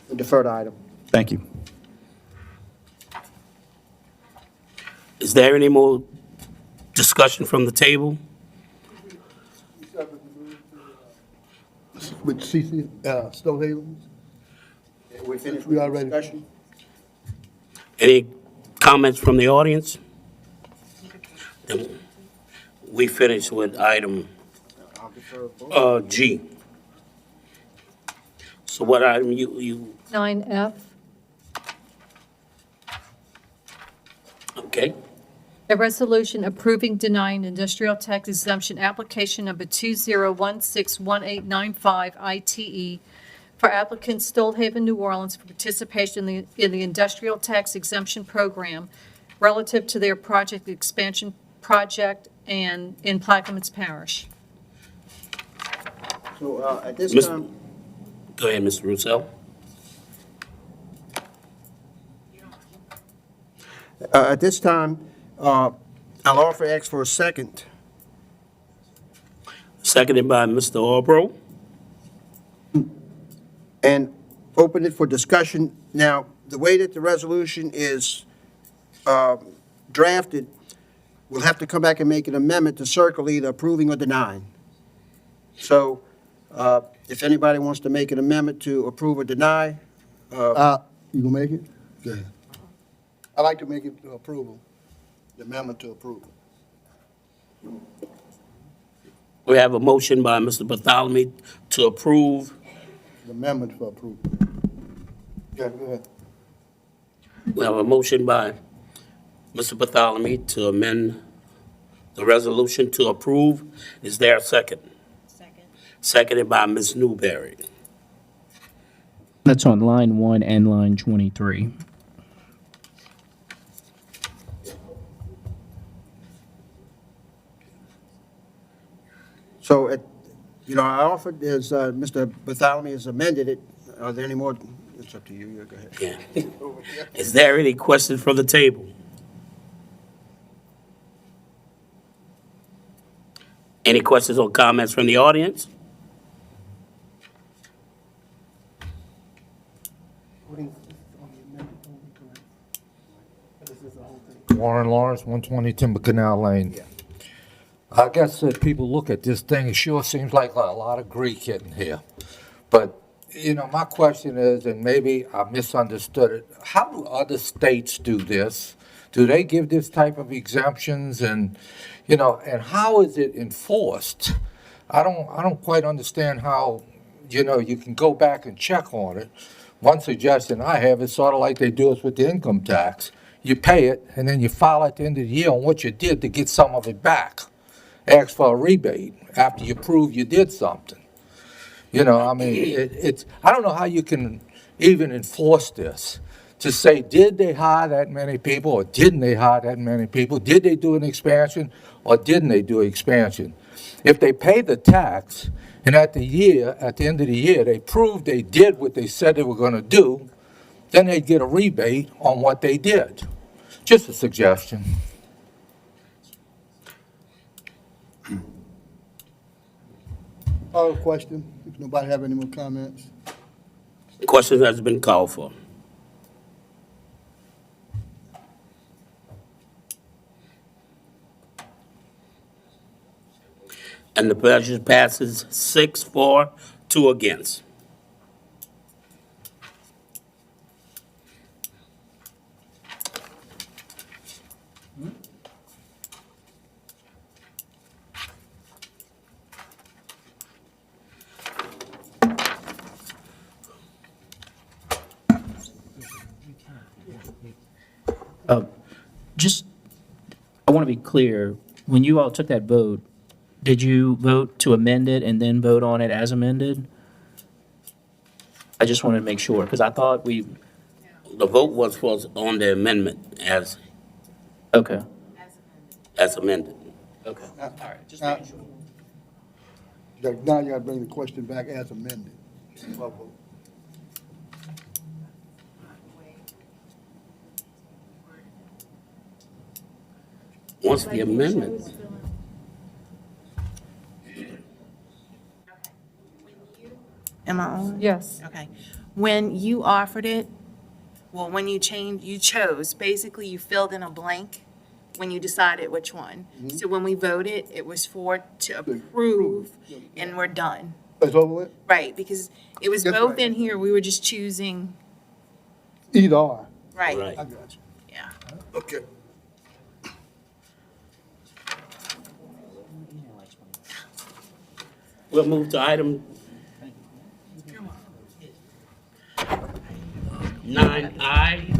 The deferred item. Thank you. Is there any more discussion from the table? With CC, Stonehaven? We finished We with already- discussion? Any comments from the audience? Then we finish with item I'll defer both. G. So what item you, 9F, okay? a resolution approving denying industrial tax exemption application number 20161895 ITE for applicant Stolhaven, New Orleans for participation in the industrial tax exemption program relative to their project expansion project and in Plaquemines Parish. So at this Miss- time, Go ahead, Mr. Rosell. I'll offer X for a second. Seconded by Mr. Albro. And open it for discussion. Now, the way that the resolution is drafted, we'll have to come back and make an amendment to circle either approving or denying. So if anybody wants to make an amendment to approve or deny, You gonna make it? Go ahead. I'd like to make it to approval, the amendment to approval. We have a motion by Mr. Bartholomew to approve. The amendment for approval. Yeah, go ahead. We have a motion by Mr. Bartholomew to amend the resolution to approve. Is there a second? Second. Seconded by Ms. Newberry. That's on line 1 and line 23. so, I offered, as Mr. Bartholomew has amended it, are there any more? It's up to you, go ahead. Yeah. Is there any questions from the table? Any questions or comments from the audience? Warren Lawrence, 120 Timber Canal Lane. I guess that people look at this thing, it sure seems like a lot of Greek in here. But, my question is, and maybe I misunderstood it, how do other states do this? Do they give this type of exemptions and, and how is it enforced? I don't quite understand how, you can go back and check on it. One suggestion I have is sort of like they do us with the income tax. You pay it, and then you file at the end of the year on what you did to get some of it back. Ask for a rebate after you prove you did something. I don't know how you can even enforce this. To say, did they hire that many people, or didn't they hire that many people? Did they do an expansion, or didn't they do an expansion? If they pay the tax, and at the end of the year, they prove they did what they said they were going to do, then they'd get a rebate on what they did. Just a suggestion. Other question, if nobody have any more comments? Question has been called for. And the budget passes 6-4, 2 against. I want to be clear, when you all took that vote, did you vote to amend it and then vote on it as amended? I just wanted to make sure, because I thought The vote was on the amendment as okay. amended. Okay, all right, just Now- making sure. Now you gotta bring the question back as amended. Once the amendment, Am I on? Yes. Okay. When you offered it, well, when you chose, basically you filled in a blank when you decided which one. So when we voted, it was to approve, and we're done. That's over with? Right, because it was That's both right. in here, we were just choosing, Either or. right, Right. I got you. yeah. Okay. We'll move to item 9I.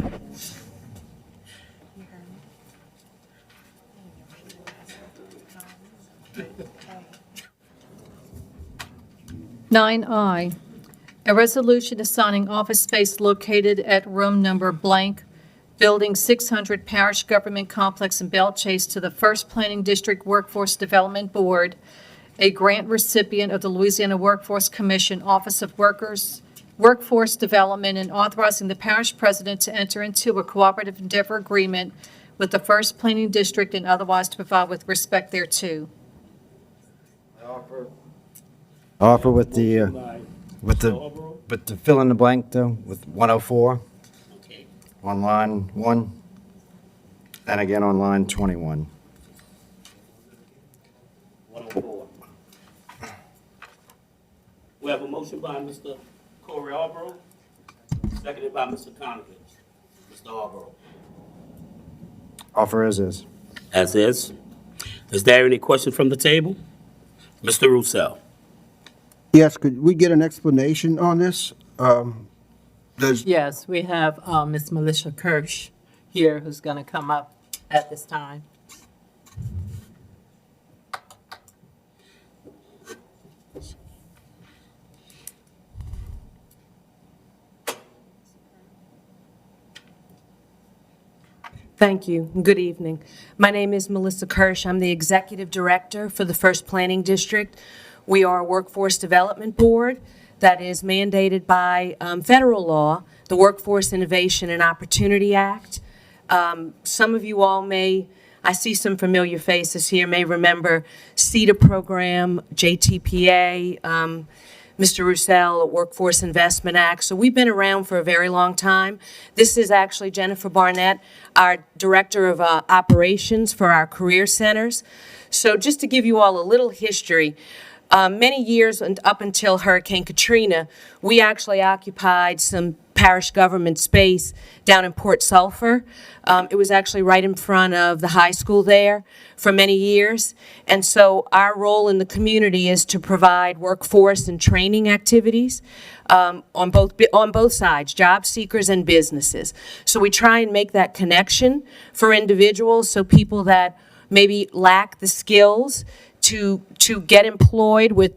Nine I, a resolution assigning office space located at room number blank, Building 600 Parish Government Complex in Belle Chase to the First Planning District Workforce Development Board, a grant recipient of the Louisiana Workforce Commission Office of Workforce Development, and authorizing the parish president to enter into a cooperative endeavor agreement with the First Planning District and otherwise to provide with respect thereto. Offer with the fill in the blank though, with 104 Okay. on line 1, and again on line 21. 104. We have a motion by Mr. Corey Arborough, seconded by Mr. Conover. Mr. Arborough. Offer as is. As is. Is there any question from the table? Mr. Rosell. Yes, could we get an explanation on this? Does, Yes, we have Ms. Melissa Kirsch here who's going to come up at this time. Thank you. Good evening. My name is Melissa Kirsch. I'm the Executive Director for the First Planning District. We are a workforce development board that is mandated by federal law, the Workforce Innovation and Opportunity Act. Some of you all I see some familiar faces here, may remember CETA program, JTPA, Mr. Rosell, Workforce Investment Act. So we've been around for a very long time. This is actually Jennifer Barnett, our Director of Operations for our career centers. So just to give you all a little history, many years and up until Hurricane Katrina, we actually occupied some parish government space down in Port Sulphur. It was actually right in front of the high school there for many years. And so our role in the community is to provide workforce and training activities on both sides, job seekers and businesses. So we try and make that connection for individuals, so people that maybe lack the skills to get employed with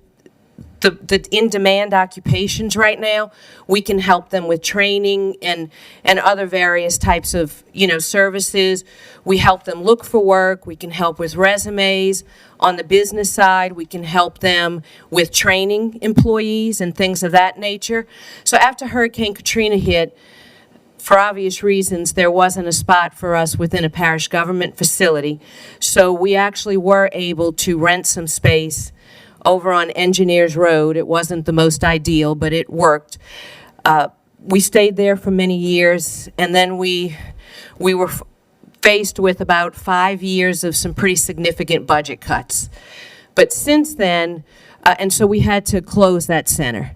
the in-demand occupations right now, we can help them with training and other various types of, services. We help them look for work. We can help with resumes. On the business side, we can help them with training employees and things of that nature. So after Hurricane Katrina hit, for obvious reasons, there wasn't a spot for us within a parish government facility. So we actually were able to rent some space over on Engineers Road. It wasn't the most ideal, but it worked. We stayed there for many years, and then we were faced with about 5 years of some pretty significant budget cuts. But since then, and so we had to close that center.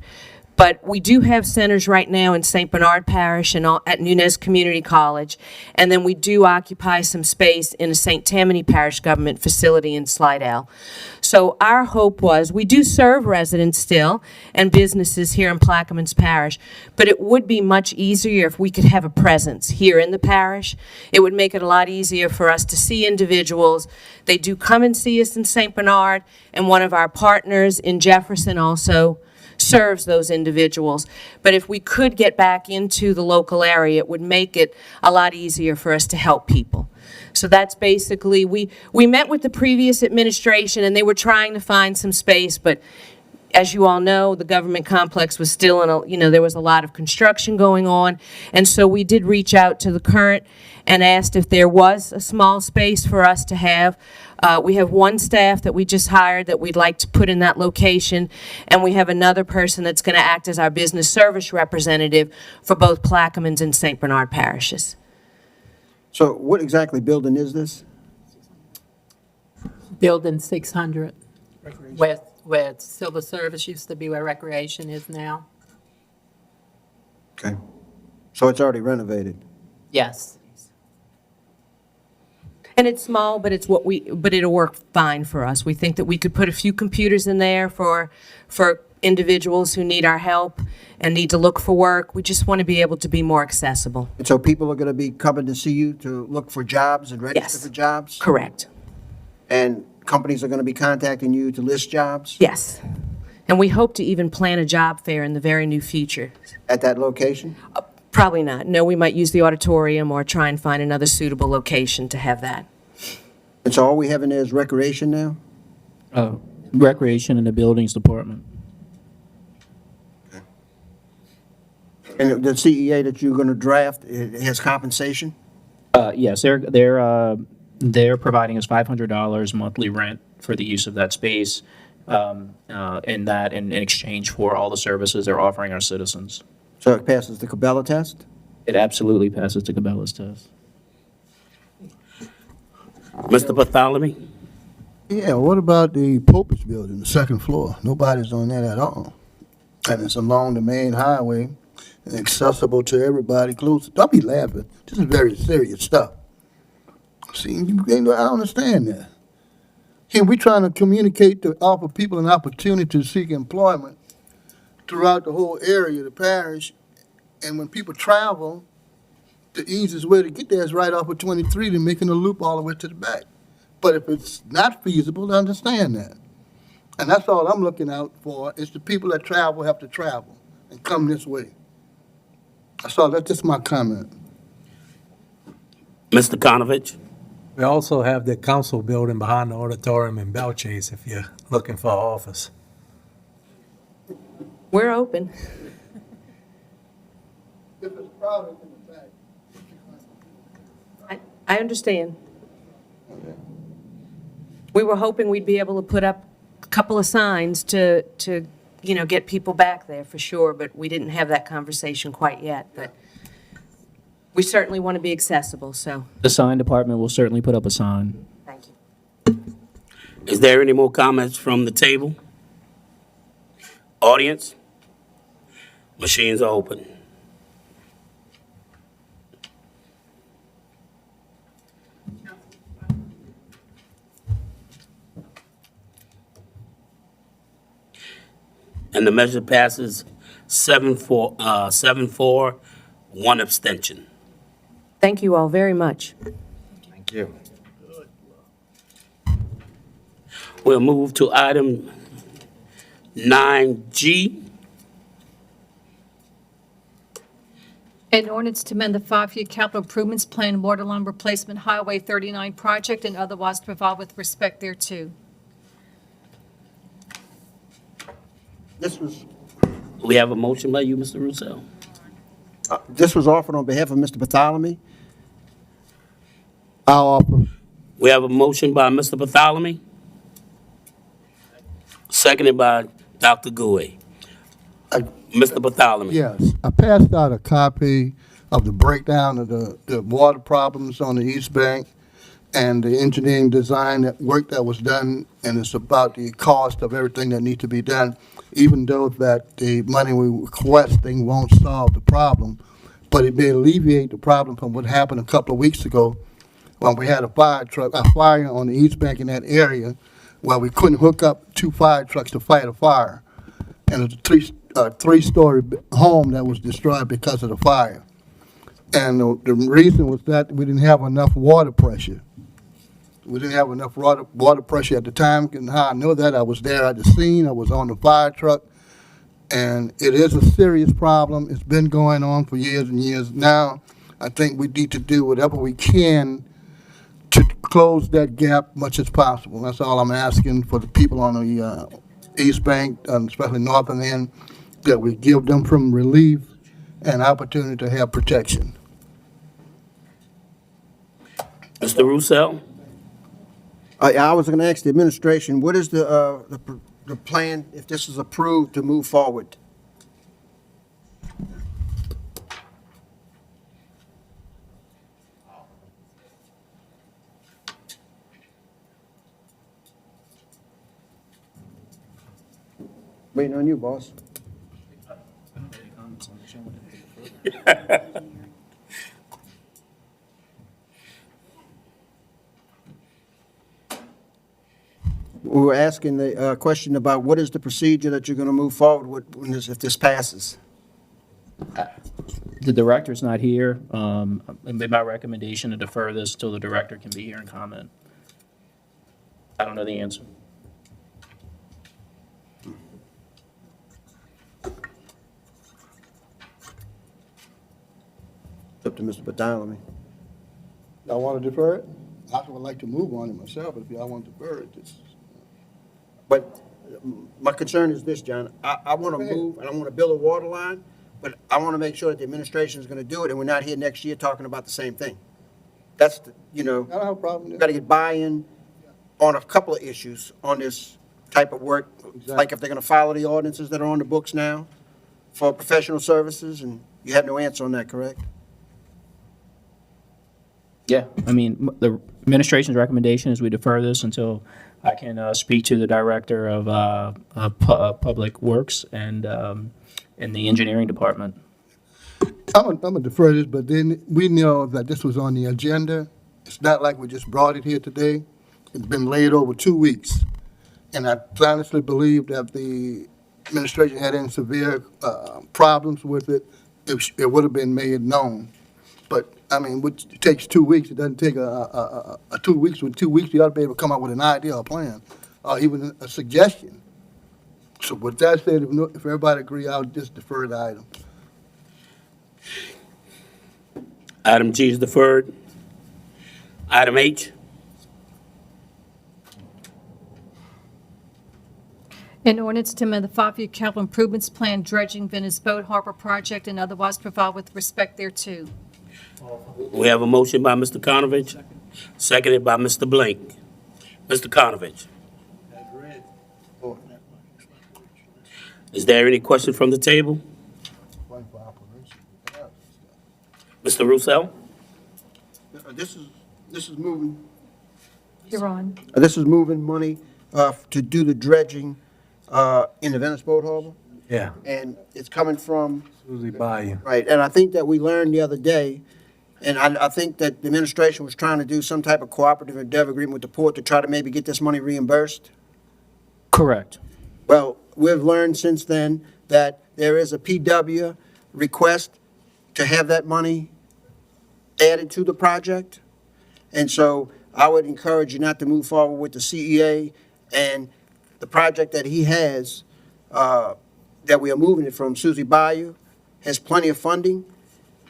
But we do have centers right now in St. Bernard Parish and at Nunez Community College, and then we do occupy some space in a St. Tammany Parish government facility in Slidell. So our hope was, we do serve residents still and businesses here in Plaquemines Parish, but it would be much easier if we could have a presence here in the parish. It would make it a lot easier for us to see individuals. They do come and see us in St. Bernard, and one of our partners in Jefferson also serves those individuals. But if we could get back into the local area, it would make it a lot easier for us to help people. So that's basically, we met with the previous administration and they were trying to find some space, but as you all know, the government complex was still in there was a lot of construction going on. And so we did reach out to the current and asked if there was a small space for us to have. We have one staff that we just hired that we'd like to put in that location, and we have another person that's going to act as our business service representative for both Plaquemines and St. Bernard parishes. so what exactly building is this? Building 600, where civil service used to be, where recreation is now. Okay. So it's already renovated? Yes. And it's small, but but it'll work fine for us. We think that we could put a few computers in there for individuals who need our help and need to look for work. We just want to be able to be more accessible. And so people are going to be coming to see you to look for jobs and register Yes. for jobs? Correct. And companies are going to be contacting you to list jobs Yes. And we hope to even plan a job fair in the very near future. at that location? Probably not. No, we might use the auditorium or try and find another suitable location to have that. And so all we have in there is recreation now? Recreation in the buildings department. And the CEA that you're going to draft, it has compensation? Yes, they're providing us $500 monthly rent for the use of that space, in exchange for all the services they're offering our citizens. So it passes the Cabela test? It absolutely passes the Cabela's test. Mr. Bartholomew? Yeah, what about the Popich building, the second floor? Nobody's on that at all. And it's along the main highway and accessible to everybody close. Don't be laughing. This is very serious stuff. See, I don't understand that. Here, we're trying to communicate to offer people an opportunity to seek employment throughout the whole area, the parish. And when people travel, the easiest way to get there is right off of 23 to making a loop all the way to the back. But if it's not feasible, I understand that. And that's all I'm looking out for, is the people that travel have to travel and come this way. That's just my comment. Mr. Konovich? We also have the council building behind the auditorium in Belchase if you're looking for an office. We're open. If it's crowded in the back. I understand. We were hoping we'd be able to put up a couple of signs to get people back there for sure, but we didn't have that conversation quite yet. But we certainly want to be accessible, so The sign department will certainly put up a sign. thank you. Is there any more comments from the table? Audience? Machines are open. And the measure passes 7-4, one abstention. Thank you all very much. Thank you. We'll move to item 9G. An ordinance to amend the 5-year capital improvements plan, water line replacement, Highway 39 project, and otherwise to provide with respect thereto. We have a motion by you, Mr. Rosell. This was offered on behalf of Mr. Bartholomew. I'll offer. We have a motion by Mr. Bartholomew, seconded by Dr. Gouy. Mr. Bartholomew. Yes, I passed out a copy of the breakdown of the water problems on the East Bank and the engineering design work that was done, and it's about the cost of everything that needs to be done, even though that the money we're requesting won't solve the problem, but it may alleviate the problem from what happened a couple of weeks ago when we had a fire on the East Bank in that area where we couldn't hook up 2 fire trucks to fight a fire. And it was a three-story home that was destroyed because of the fire. And the reason was that we didn't have enough water pressure. We didn't have enough water pressure at the time. And how I know that, I was there at the scene, I was on the fire truck, and it is a serious problem. It's been going on for years and years. Now, I think we need to do whatever we can to close that gap much as possible. That's all I'm asking for the people on the East Bank, especially northern end, that we give them some relief and opportunity to have protection. Mr. Rosell? I was going to ask the administration, what is the plan, if this is approved, to move forward? Waiting on you, boss. We were asking the question about what is the procedure that you're going to move forward with if this passes? The director's not here. It made my recommendation to defer this till the director can be here and comment. I don't know the answer. It's up to Mr. Battaglia. Y'all want to defer it? I would like to move on it myself, but if y'all want to defer it, it's. But my concern is this, John. I want to move, and I want to build a water line, but I want to make sure that the administration is going to do it, and we're not here next year talking about the same thing. That's, I don't have a problem. we've got to get buy-in on a couple of issues on this type of work. Like if they're going to follow the ordinances that are on the books now for professional services, and you have no answer on that, correct? Yeah, I mean, the administration's recommendation is we defer this until I can speak to the director of Public Works and in the engineering department. I'm gonna defer this, but then we know that this was on the agenda. It's not like we just brought it here today. It's been laid over 2 weeks. And I honestly believe that the administration had any severe problems with it, it would have been made known. But, I mean, it takes 2 weeks. It doesn't take a 2 weeks. With 2 weeks, you ought to be able to come up with an idea or plan, or even a suggestion. So with that said, if everybody agree, I'll just defer the item. Item G is deferred. Item H. An ordinance to amend the five-year capital improvements plan dredging Venice Boat Harbor project and otherwise provide with respect thereto. We have a motion by Mr. Conovich, seconded by Mr. Blake. Mr. Conovich. Is there any question from the table? Mr. Rosell? This is moving. You're on. This is moving money to do the dredging in the Venice Boat Harbor. Yeah. And it's coming from. Susie Bayou. Right, and I think that we learned the other day, and I think that the administration was trying to do some type of cooperative endeavor agreement with the port to try to maybe get this money reimbursed. Correct. Well, we've learned since then that there is a PW request to have that money added to the project. And so I would encourage you not to move forward with the CEA and the project that he has, that we are moving it from, Susie Bayou, has plenty of funding.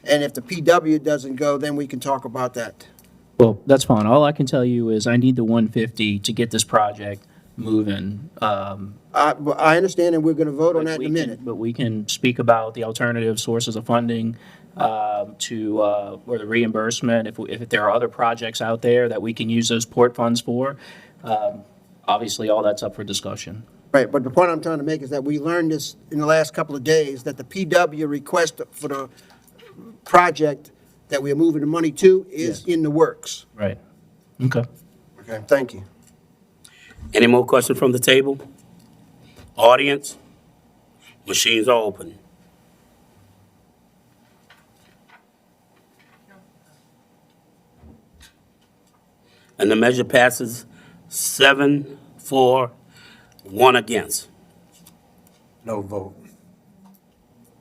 And if the PW doesn't go, then we can talk about that. Well, that's fine. All I can tell you is I need the 150 to get this project moving. I understand, and we're going to vote on that in a minute. But we can speak about the alternative sources of funding or the reimbursement, if there are other projects out there that we can use those port funds for. Obviously, all that's up for discussion. Right, but the point I'm trying to make is that we learned this in the last couple of days, that the PW request for the project that we are moving the money to is in the works. Right. Okay. Okay, thank you. Any more questions from the table? Audience? Machines are open. And the measure passes 7-4, 1 against. No vote.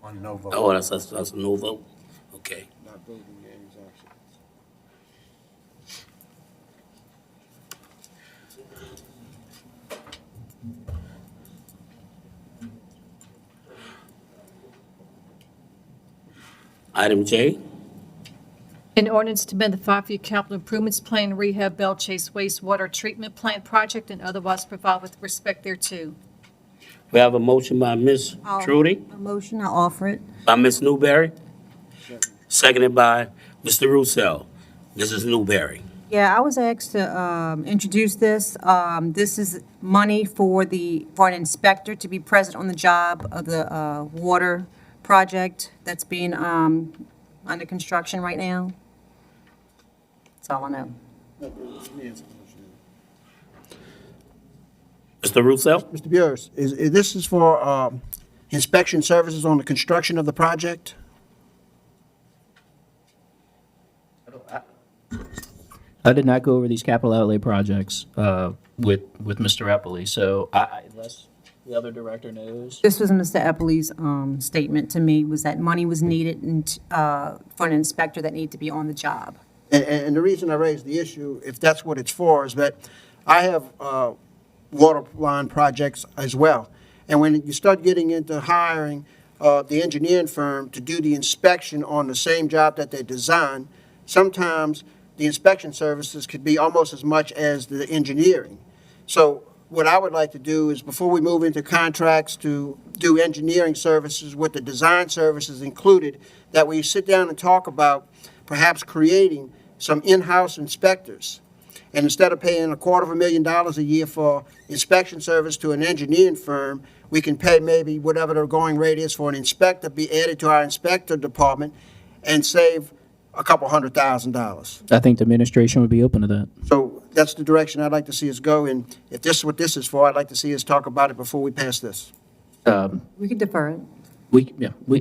One no vote. Oh, that's a no vote? Okay. Item J. An ordinance to amend the five-year capital improvements plan rehab Bell Chase wastewater treatment plant project and otherwise provide with respect thereto. We have a motion by Ms. Trudy, A motion, I'll offer it. by Ms. Newberry, seconded by Mr. Rosell. Mrs. Newberry. Yeah, I was asked to introduce this. This is money for an inspector to be present on the job of the water project that's being under construction right now. That's all I know. Mr. Russo? Mr. Burris, this is for inspection services on the construction of the project? I did not go over these capital outlay projects with Mr. Eppley, so unless the other director knows. This was Mr. Eppley's statement to me, was that money was needed for an inspector that needed to be on the job. And the reason I raised the issue, if that's what it's for, is that I have water line projects as well. And when you start getting into hiring the engineering firm to do the inspection on the same job that they design, sometimes the inspection services could be almost as much as the engineering. So what I would like to do is, before we move into contracts to do engineering services with the design services included, that we sit down and talk about perhaps creating some in-house inspectors. And instead of paying $250,000 a year for inspection service to an engineering firm, we can pay maybe whatever the going rate is for an inspector, be added to our inspector department, and save a couple $100,000. I think the administration would be open to that. So that's the direction I'd like to see us go, and if this is what this is for, I'd like to see us talk about it before we pass this. We could defer it.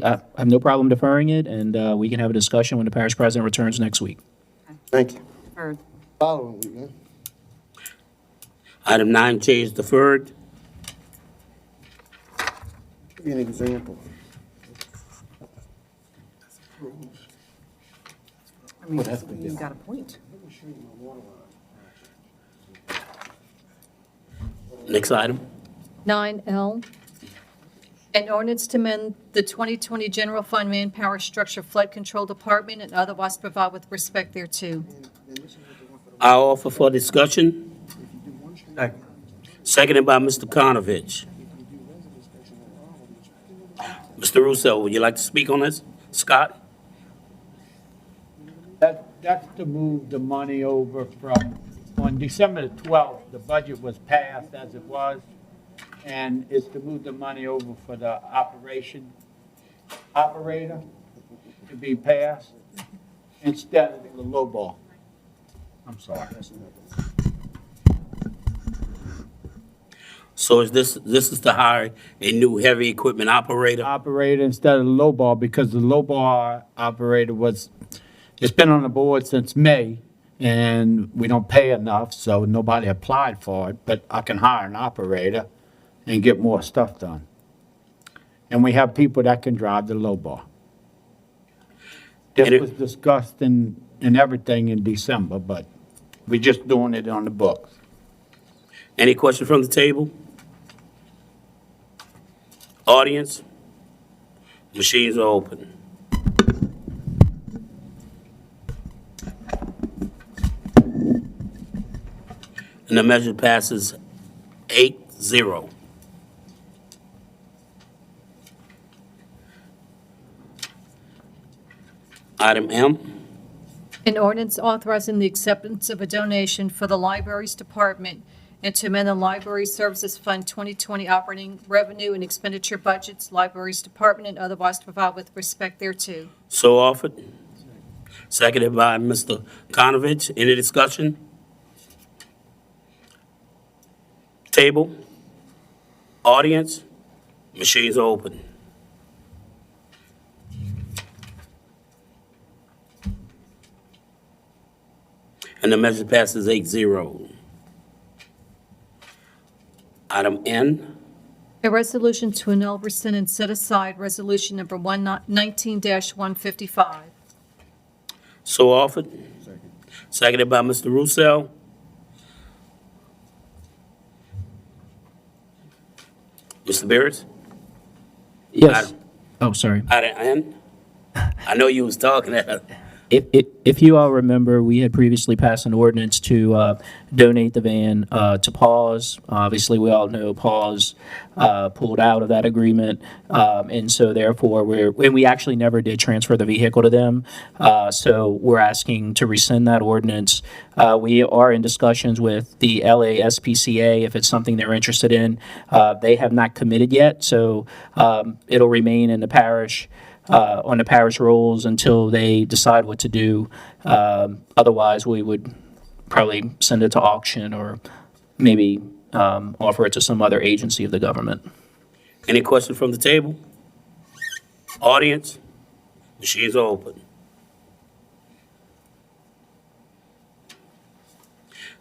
I have no problem deferring it, and we can have a discussion when the parish president returns next week. Thank you. Deferred. Following week, man. Item 9J is deferred. Give you an example. I mean, you got a point. Next item. 9L, an ordinance to amend the 2020 General Fund Manpower Structure Flood Control Department and otherwise provide with respect thereto. I offer for discussion. Seconded by Mr. Konovich. Mr. Russo, would you like to speak on this? Scott? That's to move the money over from, on December the 12th, the budget was passed as it was, and it's to move the money over for the operator to be passed instead of the low ball. I'm sorry. So is this is to hire a new heavy equipment operator? Operator instead of the low ball, because the low ball operator it's been on the board since May, and we don't pay enough, so nobody applied for it, but I can hire an operator and get more stuff done. And we have people that can drive the low ball. This was discussed and everything in December, but we're just doing it on the books. Any question from the table? Audience? Machines are open. And the measure passes 8-0. Item M. An ordinance authorizing the acceptance of a donation for the Libraries Department and to amend the Library Services Fund 2020 operating revenue and expenditure budgets, Libraries Department, and otherwise to provide with respect thereto. So offered. Seconded by Mr. Konovich. Any discussion? Table? Audience? Machines are open. And the measure passes 8-0. Item N. A resolution to annul, rescind, and set aside Resolution Number 19-155. So offered. Seconded by Mr. Rosell. Mr. Barrett? Yes. Oh, sorry. Item N. I know you was talking. If you all remember, we had previously passed an ordinance to donate the van to Paws. Obviously, we all know Paws pulled out of that agreement, and so therefore we actually never did transfer the vehicle to them. So we're asking to rescind that ordinance. We are in discussions with the LASPCA if it's something they're interested in. They have not committed yet, so it'll remain in the parish. On the parish rolls until they decide what to do. Otherwise, we would probably send it to auction or maybe offer it to some other agency of the government. Any questions from the table? Audience? Machines are open.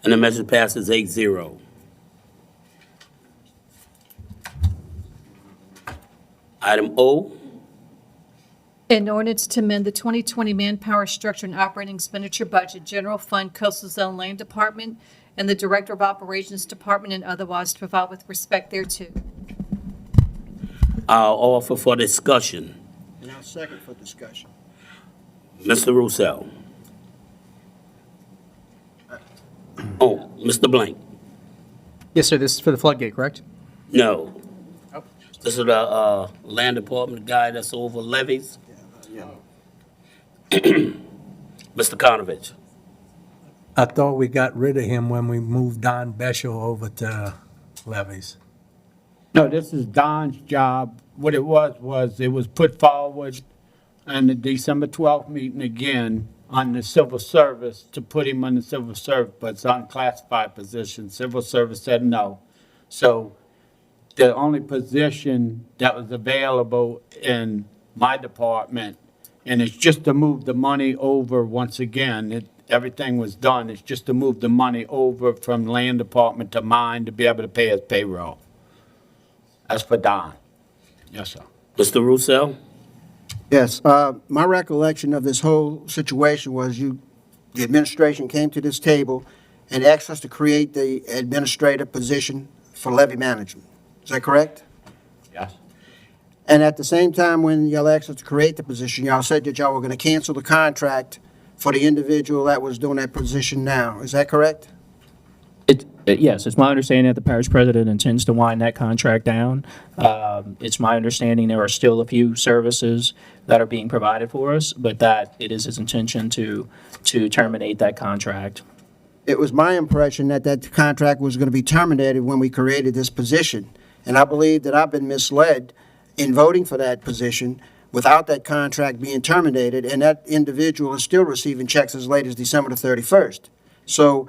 And the measure passes 8-0. Item O, An ordinance to amend the 2020 manpower structure and operating expenditure budget, general fund, coastal zone land department, and the director of operations department, and otherwise to provide with respect thereto. I'll offer for discussion. And I'll second for discussion. Mr. Rosell. Oh, Mr. Blank. Yes, sir, this is for the floodgate, correct? No. This is the land department guy that's over levies. Mr. Konovich. I thought we got rid of him when we moved Don Beshel over to levies. No, this is Don's job. What it was put forward on the December 12th meeting again on the civil service to put him on the civil service, but it's unclassified position. Civil service said no. So the only position that was available in my department, and it's just to move the money over once again. Everything was done. It's just to move the money over from land department to mine to be able to pay his payroll. That's for Don. Yes, sir. Mr. Roussel? Yes, my recollection of this whole situation was the administration came to this table and asked us to create the administrative position for levy management. Is that correct? Yes. And at the same time, when y'all asked us to create the position, y'all said that y'all were going to cancel the contract for the individual that was doing that position now. Is that correct? Yes, it's my understanding that the parish president intends to wind that contract down. It's my understanding there are still a few services that are being provided for us, but that it is his intention to terminate that contract. It was my impression that that contract was going to be terminated when we created this position. And I believe that I've been misled in voting for that position without that contract being terminated, and that individual is still receiving checks as late as December the 31st. So,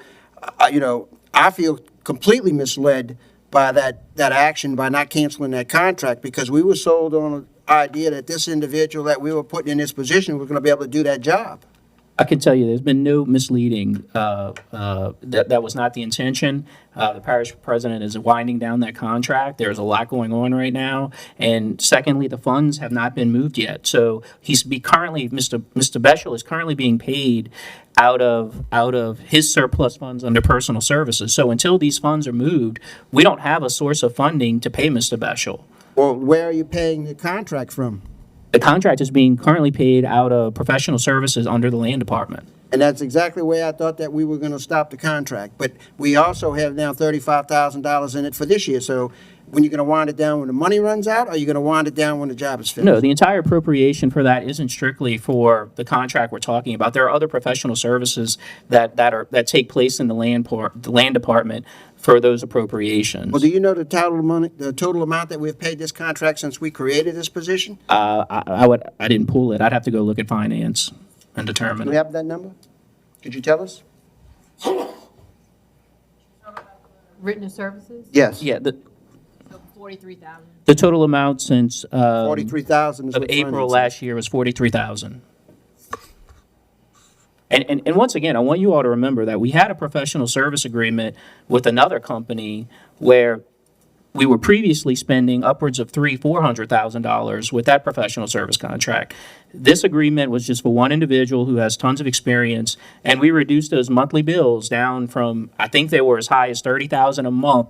I feel completely misled by that action, by not canceling that contract, because we were sold on an idea that this individual that we were putting in this position was going to be able to do that job. I can tell you there's been no misleading. That was not the intention. The parish president is winding down that contract. There's a lot going on right now. And secondly, the funds have not been moved yet. So Mr. Beshel is currently being paid out of his surplus funds under personal services. So until these funds are moved, we don't have a source of funding to pay Mr. Beshel. Well, where are you paying the contract from? The contract is being currently paid out of professional services under the land department. And that's exactly the way I thought that we were going to stop the contract. But we also have now $35,000 in it for this year. So when you're going to wind it down when the money runs out, or are you going to wind it down when the job is finished? No, the entire appropriation for that isn't strictly for the contract we're talking about. There are other professional services that take place in the land department for those appropriations. Well, do you know the total amount that we've paid this contract since we created this position? I didn't pull it. I'd have to go look at finance and determine. Do we have that number? Could you tell us? Written services? Yes. Yeah, So 43,000. the total amount since 43,000 is of what April finance last year was 43,000. And once again, I want you all to remember that we had a professional service agreement with another company where we were previously spending upwards of $400,000 with that professional service contract. This agreement was just for one individual who has tons of experience, and we reduced those monthly bills down from, I think they were as high as $30,000 a month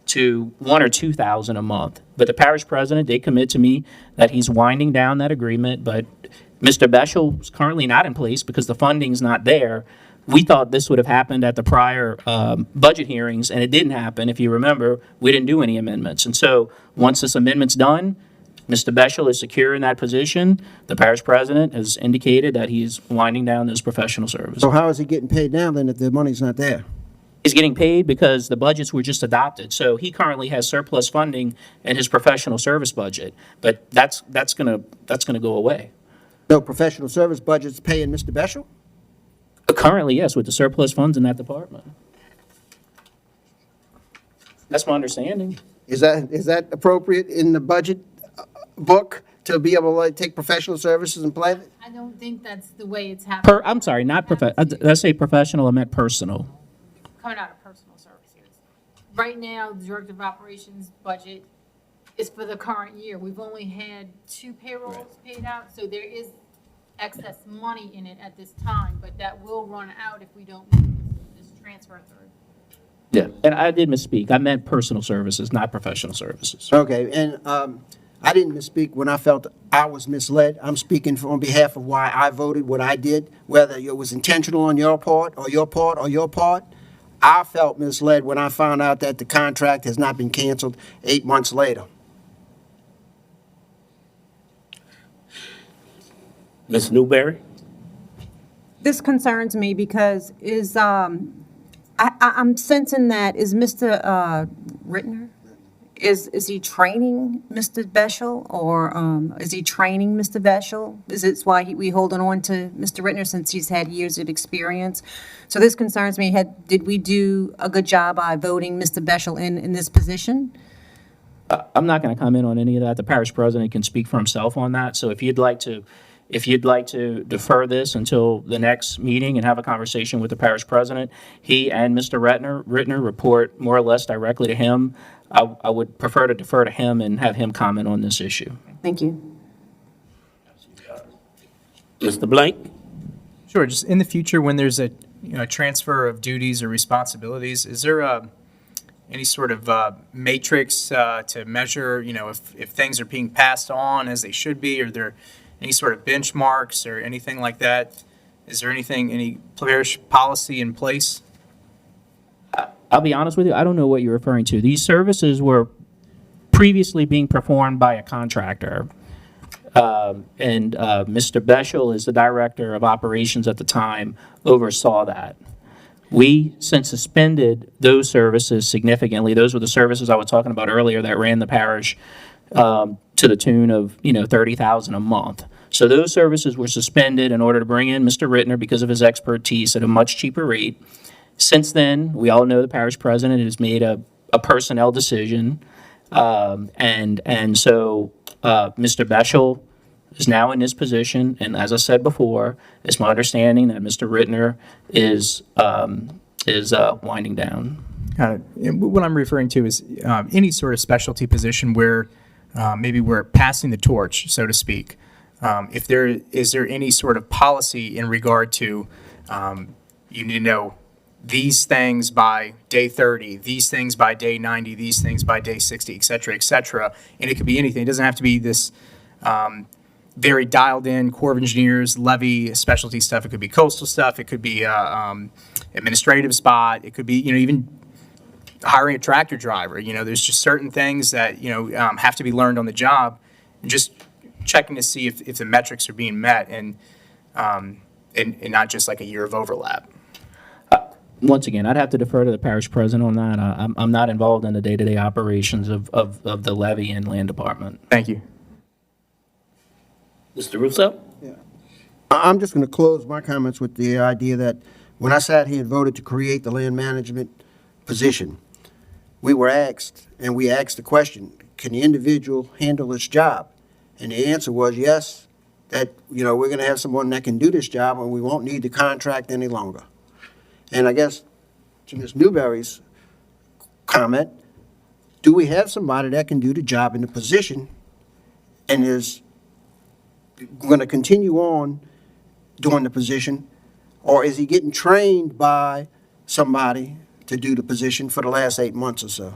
to $1,000 or $2,000 a month. But the parish president did commit to me that he's winding down that agreement, but Mr. Beshel is currently not in place because the funding's not there. We thought this would have happened at the prior budget hearings, and it didn't happen. If you remember, we didn't do any amendments. And so once this amendment's done, Mr. Beshel is secure in that position. The parish president has indicated that he's winding down those professional services. So how is he getting paid now then if the money's not there? He's getting paid because the budgets were just adopted. So he currently has surplus funding in his professional service budget, but that's gonna go away. No professional service budget's paying Mr. Beshel? Currently, yes, with the surplus funds in that department. That's my understanding. Is that appropriate in the budget book to be able to like, take professional services and play it? I don't think that's the way it's happening. I'm sorry, not did I say professional, I meant personal. Coming out of personal services. Right now, the Director of Operations budget is for the current year. We've only had 2 payrolls paid out, so there is excess money in it at this time, but that will run out if we don't move this transfer through. Yeah, and I did misspeak. I meant personal services, not professional services. Okay, and I didn't misspeak when I felt I was misled. I'm speaking on behalf of why I voted what I did, whether it was intentional on your part or your part or your part. I felt misled when I found out that the contract has not been canceled 8 months later. Ms. Newberry? This concerns me because I'm sensing that is Mr. Rittner? Is he training Mr. Beschel, or is he training Mr. Beschel? Is it why we holding on to Mr. Rittner since he's had years of experience? So this concerns me. Did we do a good job by voting Mr. Beschel in this position? I'm not going to comment on any of that. The parish president can speak for himself on that. So if you'd like to defer this until the next meeting and have a conversation with the parish president, he and Mr. Rittner report more or less directly to him. I would prefer to defer to him and have him comment on this issue. Thank you. Mr. Blank? Sure, just in the future, when there's a transfer of duties or responsibilities, is there any sort of matrix to measure, if things are being passed on as they should be? Are there any sort of benchmarks or anything like that? Is there any parish policy in place? I'll be honest with you, I don't know what you're referring to. These services were previously being performed by a contractor. And Mr. Beschel, as the director of operations at the time, oversaw that. We since suspended those services significantly. Those were the services I was talking about earlier that ran the parish to the tune of $30,000 a month. So those services were suspended in order to bring in Mr. Rittner because of his expertise at a much cheaper rate. Since then, we all know the parish president has made a personnel decision, and so Mr. Beschel is now in this position. And as I said before, it's my understanding that Mr. Rittner is winding down. And what I'm referring to is any sort of specialty position where maybe we're passing the torch, so to speak. Is there any sort of policy in regard to you need to know these things by day 30, these things by day 90, these things by day 60, et cetera, and it could be anything. It doesn't have to be this very dialed in Corps of Engineers, levy, specialty stuff. It could be coastal stuff. It could be administrative spot. It could be, even hiring a tractor driver. There's just certain things that, have to be learned on the job, and just checking to see if the metrics are being met and not just like a year of overlap. Once again, I'd have to defer to the parish president on that. I'm not involved in the day-to-day operations of the levy and land department. Thank you. Mr. Rosell? I'm just going to close my comments with the idea that when I sat here and voted to create the land management position, we asked the question, can the individual handle this job? And the answer was yes, that, we're going to have someone that can do this job and we won't need the contract any longer. And I guess to Ms. Newberry's comment, do we have somebody that can do the job in the position and is going to continue on doing the position, or is he getting trained by somebody to do the position for the last 8 months or so?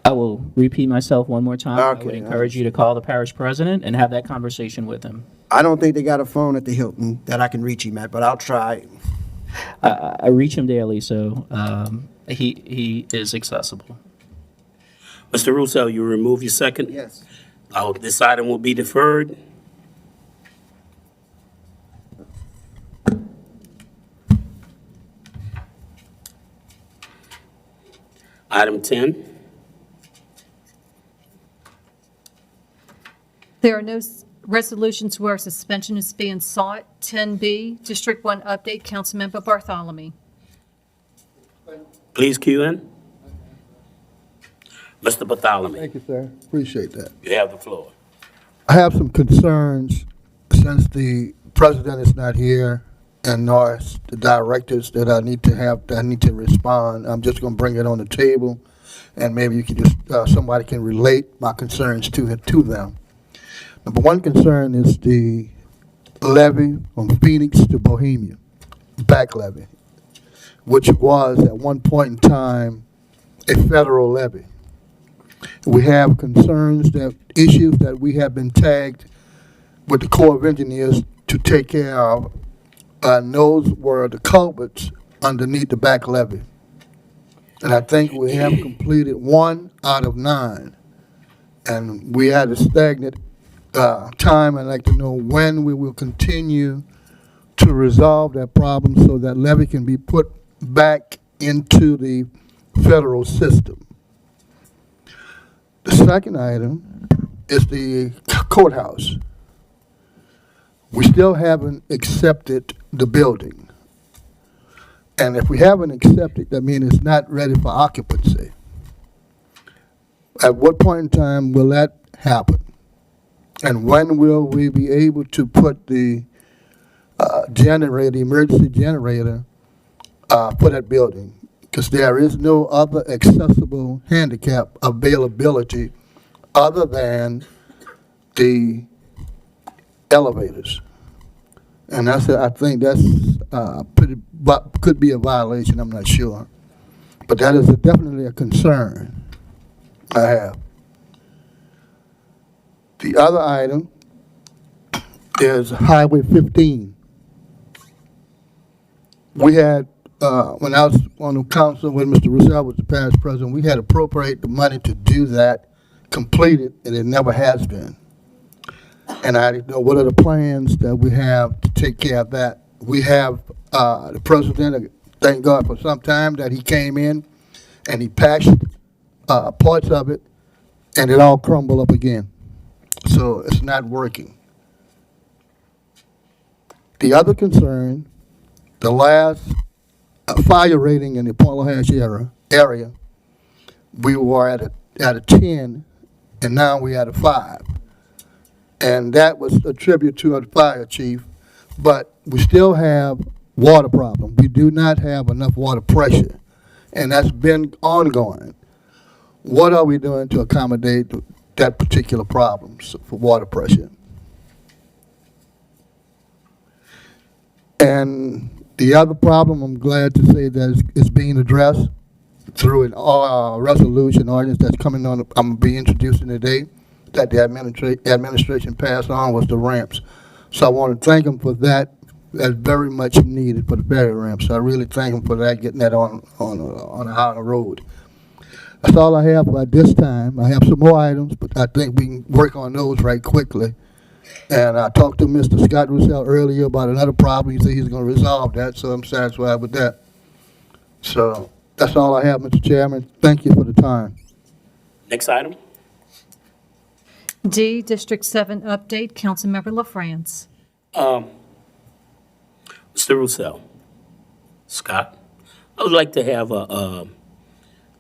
I will repeat myself one more time. Okay, I would encourage you to call the parish president and have that conversation with him. I don't think they got a phone at the Hilton that I can reach him at, but I'll try. I reach him daily, so he is accessible. Mr. Russo, you remove your second? Yes. This item will be deferred. Item 10. There are no resolutions where suspension is being sought. 10B, District 1 update, Councilmember Bartholomew. Please cue in. Mr. Bartholomew, Thank you, sir. Appreciate that. you have the floor. I have some concerns since the president is not here and nor is the directors that I need to respond. I'm just gonna bring it on the table and maybe you can just, somebody can relate my concerns to them. Number one concern is the levy from Phoenix to Bohemia, back levy, which was at one point in time a federal levy. We have issues that we have been tagged with the Corps of Engineers to take care of, and those were the culverts underneath the back levee. And I think we have completed 1 out of 9. And we had a stagnant time. I'd like to know when we will continue to resolve that problem so that levee can be put back into the federal system. The second item is the courthouse. We still haven't accepted the building. And if we haven't accepted, that means it's not ready for occupancy. At what point in time will that happen? And when will we be able to put the emergency generator for that building? Because there is no other accessible handicap availability other than the elevators. And I think that's could be a violation, I'm not sure. But that is definitely a concern I have. The other item is Highway 15. We had, when I was on the council when Mr. Rosell was the parish president, we had appropriate the money to do that, complete it, and it never has been. And I didn't know what are the plans that we have to take care of that. We have the president, thank God for some time that he came in and he patched parts of it and it all crumbled up again. So it's not working. The other concern, the last fire rating in the Point LaHashe area, we were at a 10 and now we're at a 5. And that was a tribute to the fire chief, but we still have water problem. We do not have enough water pressure, and that's been ongoing. What are we doing to accommodate that particular problem for water pressure? And the other problem, I'm glad to say that it's being addressed through an resolution ordinance that's coming on, I'm going to be introducing today, that the administration passed on, was the ramps. So I want to thank them for that. That's very much needed for the ferry ramps. So I really thank them for that, getting that on the road. That's all I have at this time. I have some more items, but I think we can work on those right quickly. And I talked to Mr. Scott Rosell earlier about another problem. He said he's going to resolve that, so I'm satisfied with that. So that's all I have, Mr. Chairman. Thank you for the time. Next item. D, District 7 update, Councilmember LaFrance. Mr. Rosell, Scott, I would like to have a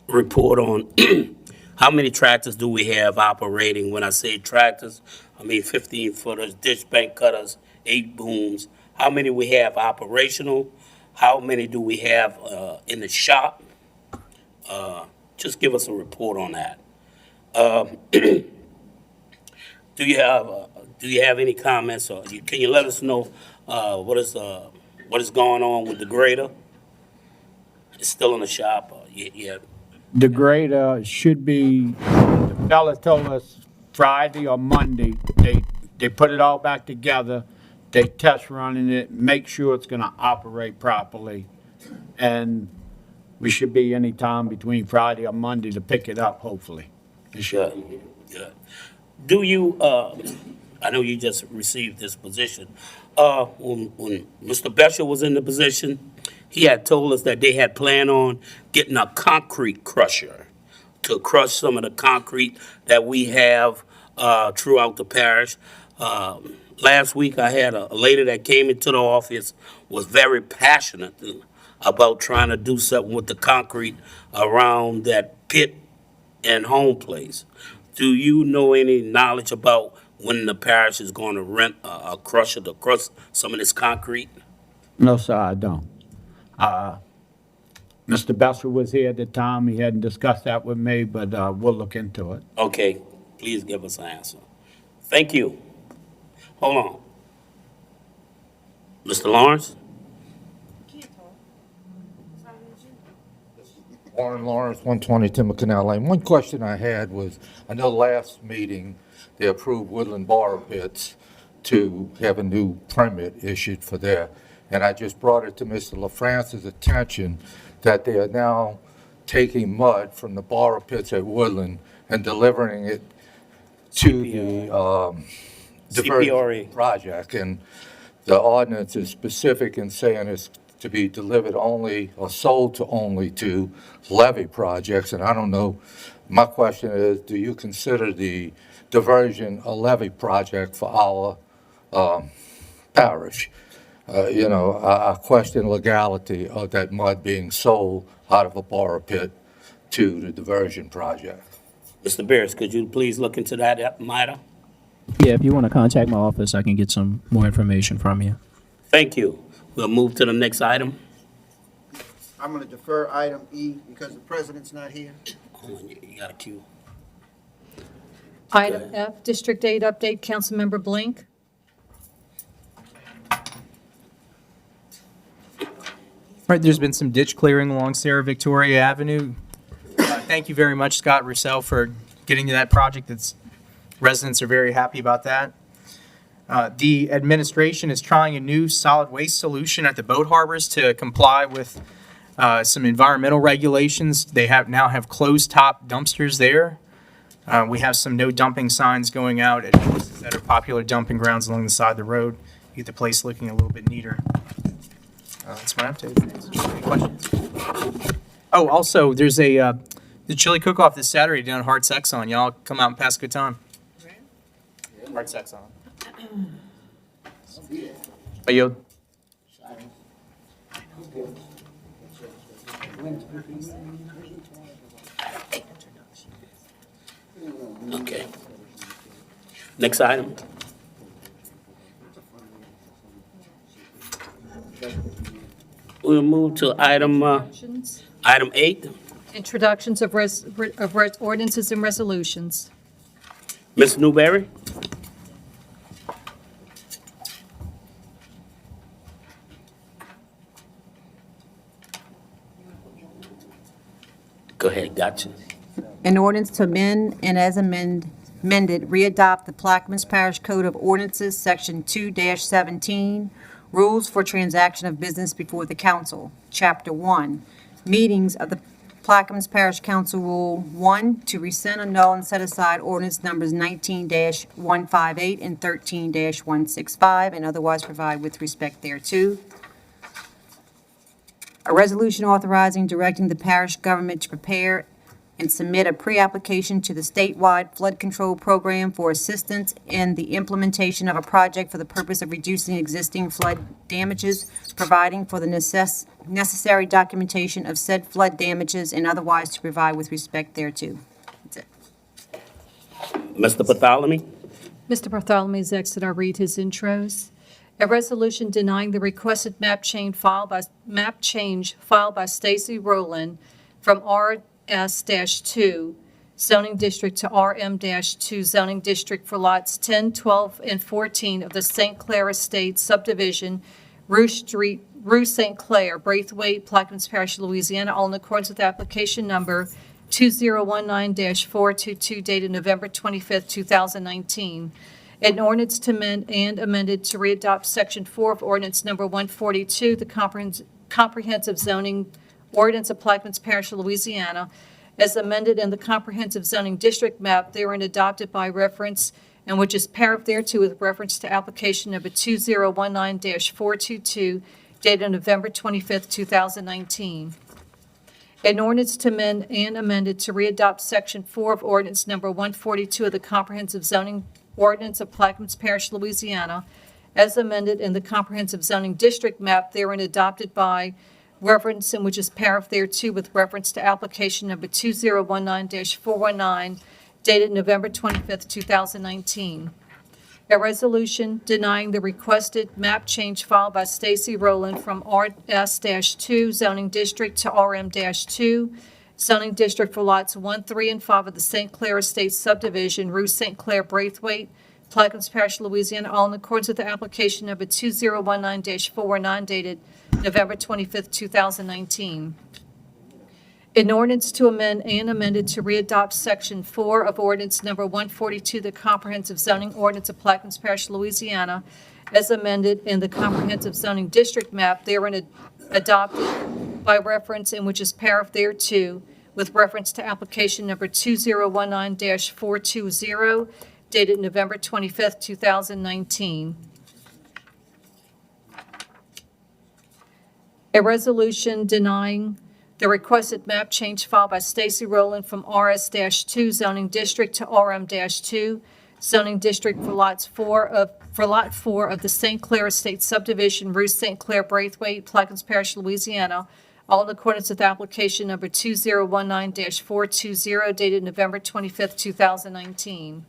report on how many tractors do we have operating. When I say tractors, I mean 15-footers, ditch bank cutters, 8 booms. How many we have operational? How many do we have in the shop? Just give us a report on that. Do you have any comments, or can you let us know what is going on with the grader? It's still in the shop. Yeah. The grader should be, the fella told us Friday or Monday, they put it all back together, they test running it, make sure it's gonna operate properly. And we should be any time between Friday or Monday to pick it up, hopefully. It should. Yeah. Do you, I know you just received this position. When Mr. Bescher was in the position, he had told us that they had planned on getting a concrete crusher to crush some of the concrete that we have throughout the parish. Last week, I had a lady that came into the office, was very passionate about trying to do something with the concrete around that pit and home place. Do you know any knowledge about when the parish is going to rent a crusher to crush some of this concrete? No, sir, I don't. Mr. Besser was here at the time. He hadn't discussed that with me, but we'll look into it. Okay, please give us an answer. Thank you. Hold on. Mr. Lawrence? Warren Lawrence, 120 Timber Canal Lane. One question I had was, I know last meeting, they approved Woodland Borrow Pits to have a new permit issued for there. And I just brought it to Mr. LaFrance's attention that they are now taking mud from the borrow pits at Woodland and delivering it to the diversion project. And the ordinance is specific in saying it's to be delivered only or sold to only to levy projects. And I don't know, my question is, do you consider the diversion a levy project for our parish? I question legality of that mud being sold out of a borrow pit to the diversion project. Mr. Beers, could you please look into that matter? Yeah, if you want to contact my office, I can get some more information from you. Thank you. We'll move to the next item. I'm going to defer item E because the president's not here. Hold on, you got a cue. Item F, District 8 update, Councilmember Blink. Right, there's been some ditch clearing along Sarah Victoria Avenue. Thank you very much, Scott Rosell, for getting to that project. Residents are very happy about that. The administration is trying a new solid waste solution at the boat harbors to comply with some environmental regulations. They now have closed-top dumpsters there. We have some no dumping signs going out at places that are popular dumping grounds along the side of the road. Get the place looking a little bit neater. That's my update. Any questions? Oh, also, there's the chili cook-off this Saturday down at Hard Sex On. Y'all come out and pass a good time. Hard Sex On. I yield. Okay. Next item. We'll move to item 8. Introductions of ordinances and resolutions. Ms. Newberry? Go ahead, gotcha. An ordinance to amend and as amended, readopt the Plaquemines Parish Code of Ordinances, Section 2-17, Rules for Transaction of Business Before the Council, Chapter 1, Meetings of the Plaquemines Parish Council Rule 1, to rescind, annul, and set aside ordinance numbers 19-158 and 13-165, and otherwise provide with respect thereto. A resolution authorizing, directing the parish government to prepare and submit a pre-application to the statewide flood control program for assistance in the implementation of a project for the purpose of reducing existing flood damages, providing for the necessary documentation of said flood damages, and otherwise to provide with respect thereto. That's it. Mr. Bartholomew? Mr. Bartholomew's next, I'll read his intros. A resolution denying the requested map change filed by Stacy Rowland from RS-2 zoning district to RM-2 zoning district for lots 10, 12, and 14 of the St. Clair Estates subdivision, Rue St. Clair, Braithwaite, Plaquemines Parish, Louisiana, all in accordance with application number 2019-422 dated November 25th, 2019. An ordinance to amend and amended to readopt Section 4 of Ordinance Number 142, the Comprehensive Zoning Ordinance of Plaquemines Parish, Louisiana, as amended in the Comprehensive Zoning District Map therein adopted by reference, and which is paired thereto with reference to application number 2019-422, dated November 25th, 2019. An ordinance to amend and amended to readopt Section 4 of Ordinance Number 142 of the Comprehensive Zoning Ordinance of Plaquemines Parish, Louisiana, as amended in the Comprehensive Zoning District Map therein adopted by reference and which is paragraph thereto with reference to application number 2019-419 dated November 25th, 2019. A resolution denying the requested map change filed by Stacy Rowland from RS-2 zoning district to RM-2 zoning district for lots 1, 3, and 5 of the St. Clair Estates subdivision, Rue St. Clair, Braithwaite, Plaquemines Parish, Louisiana, all in accordance with the application number 2019-419 dated November 25th, 2019. An ordinance to amend and amended to readopt Section 4 of Ordinance Number 142, the Comprehensive Zoning Ordinance of Plaquemines Parish, Louisiana, as amended in the Comprehensive Zoning District Map therein adopted by reference and which is paragraph thereto with reference to application number 2019-420 dated November 25th, 2019. A resolution denying the requested map change filed by Stacy Rowland from RS-2 zoning district to RM-2 zoning district for lot 4 of the St. Clair Estate subdivision, Rue St. Clair, Braithwaite, Plaquemines Parish, Louisiana, all in accordance with application number 2019-420 dated November 25th, 2019.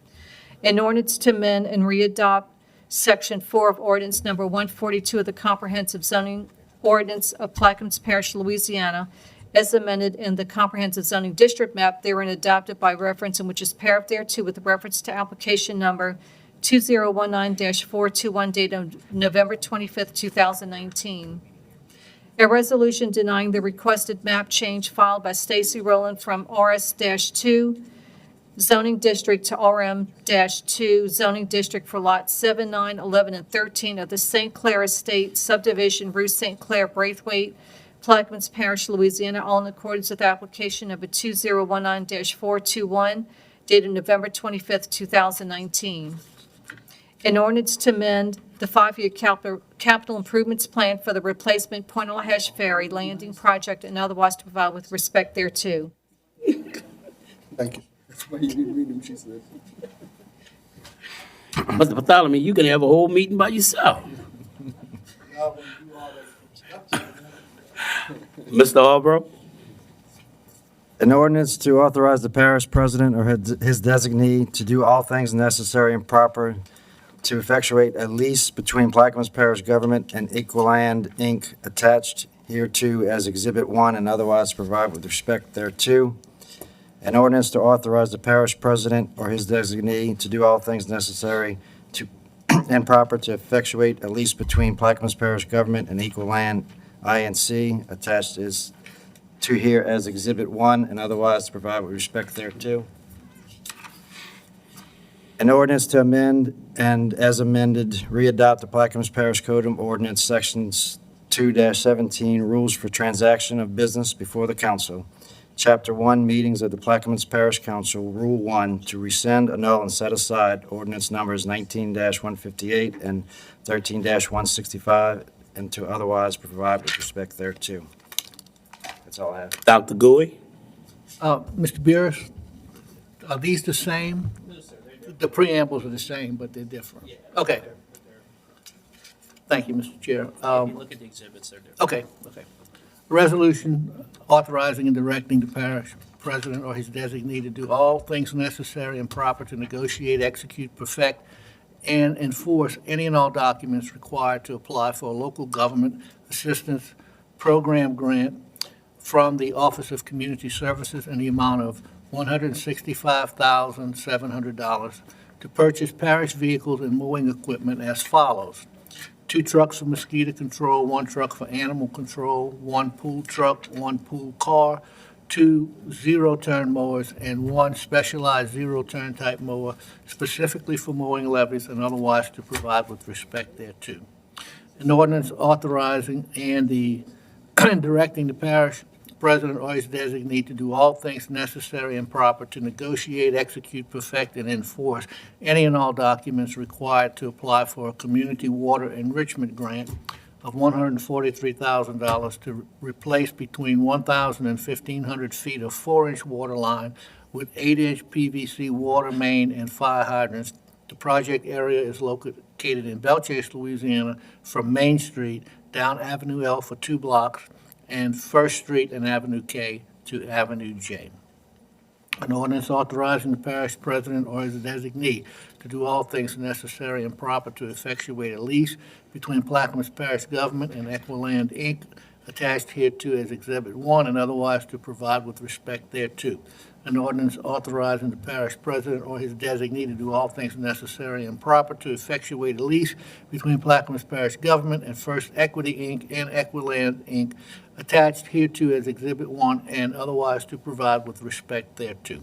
An ordinance to amend and readopt Section 4 of Ordinance Number 142 of the Comprehensive Zoning Ordinance of Plaquemines Parish, Louisiana, as amended in the Comprehensive Zoning District Map therein adopted by reference and which is paragraph thereto with reference to application number 2019-421 dated November 25th, 2019. A resolution denying the requested map change filed by Stacy Rowland from RS-2 zoning district to RM-2 zoning district for lots 7, 9, 11, and 13 of the St. Clair Estate subdivision, Rue St. Clair, Braithwaite, Plaquemines Parish, Louisiana, all in accordance with application number 2019-421 dated November 25th, 2019. An ordinance to amend the 5-year capital improvements plan for the replacement Point-a-la-Hache Ferry landing project and otherwise to provide with respect thereto. Thank you. That's why you didn't read them, she said. Mr. Bartholomew, you can have a whole meeting by yourself. Mr. Albro? An ordinance to authorize the parish president or his designee to do all things necessary and proper to effectuate a lease between Plaquemines Parish Government and Equiland, Inc., attached hereto as Exhibit 1 and otherwise provide with respect thereto. An ordinance to authorize the parish president or his designee to do all things necessary to and proper to effectuate a lease between Plaquemines Parish Government and Equiland, Inc., attached is to here as Exhibit 1 and otherwise to provide with respect thereto. An ordinance to amend and as amended, readopt the Plaquemines Parish Code of Ordinance Sections 2-17, Rules for Transaction of Business Before the Council. Chapter 1, Meetings of the Plaquemines Parish Council, Rule 1, to rescind, annul, and set aside ordinance numbers 19-158 and 13-165, and to otherwise provide with respect thereto. That's all I have. Dr. Gouy? Mr. Beers, are these the same? The preambles are the same, but they're different. Okay. Thank you, Mr. Chair. If you look at the exhibits, they're different. Okay. Resolution authorizing and directing the parish president or his designee to do all things necessary and proper to negotiate, execute, perfect, and enforce any and all documents required to apply for a local government assistance program grant from the Office of Community Services in the amount of $165,700 to purchase parish vehicles and mowing equipment as follows: 2 trucks for mosquito control, 1 truck for animal control, 1 pool truck, 1 pool car, 2 zero-turn mowers, and 1 specialized zero-turn type mower specifically for mowing levees and otherwise to provide with respect thereto. An ordinance authorizing and directing the parish president or his designee to do all things necessary and proper to negotiate, execute, perfect, and enforce any and all documents required to apply for a community water enrichment grant of $143,000 to replace between 1,000 and 1,500 feet of 4-inch water line with 8-inch PVC water main and fire hydrants. The project area is located in Belchase, Louisiana, from Main Street down Avenue L for 2 blocks and First Street and Avenue K to Avenue J. An ordinance authorizing the parish president or his designee to do all things necessary and proper to effectuate a lease between Plaquemines Parish Government and Equiland, Inc., attached hereto as Exhibit 1, and otherwise to provide with respect thereto. An ordinance authorizing the parish president or his designee to do all things necessary and proper to effectuate a lease between Plaquemines Parish Government and First Equity, Inc. and Equiland, Inc., attached hereto as Exhibit 1, and otherwise to provide with respect thereto.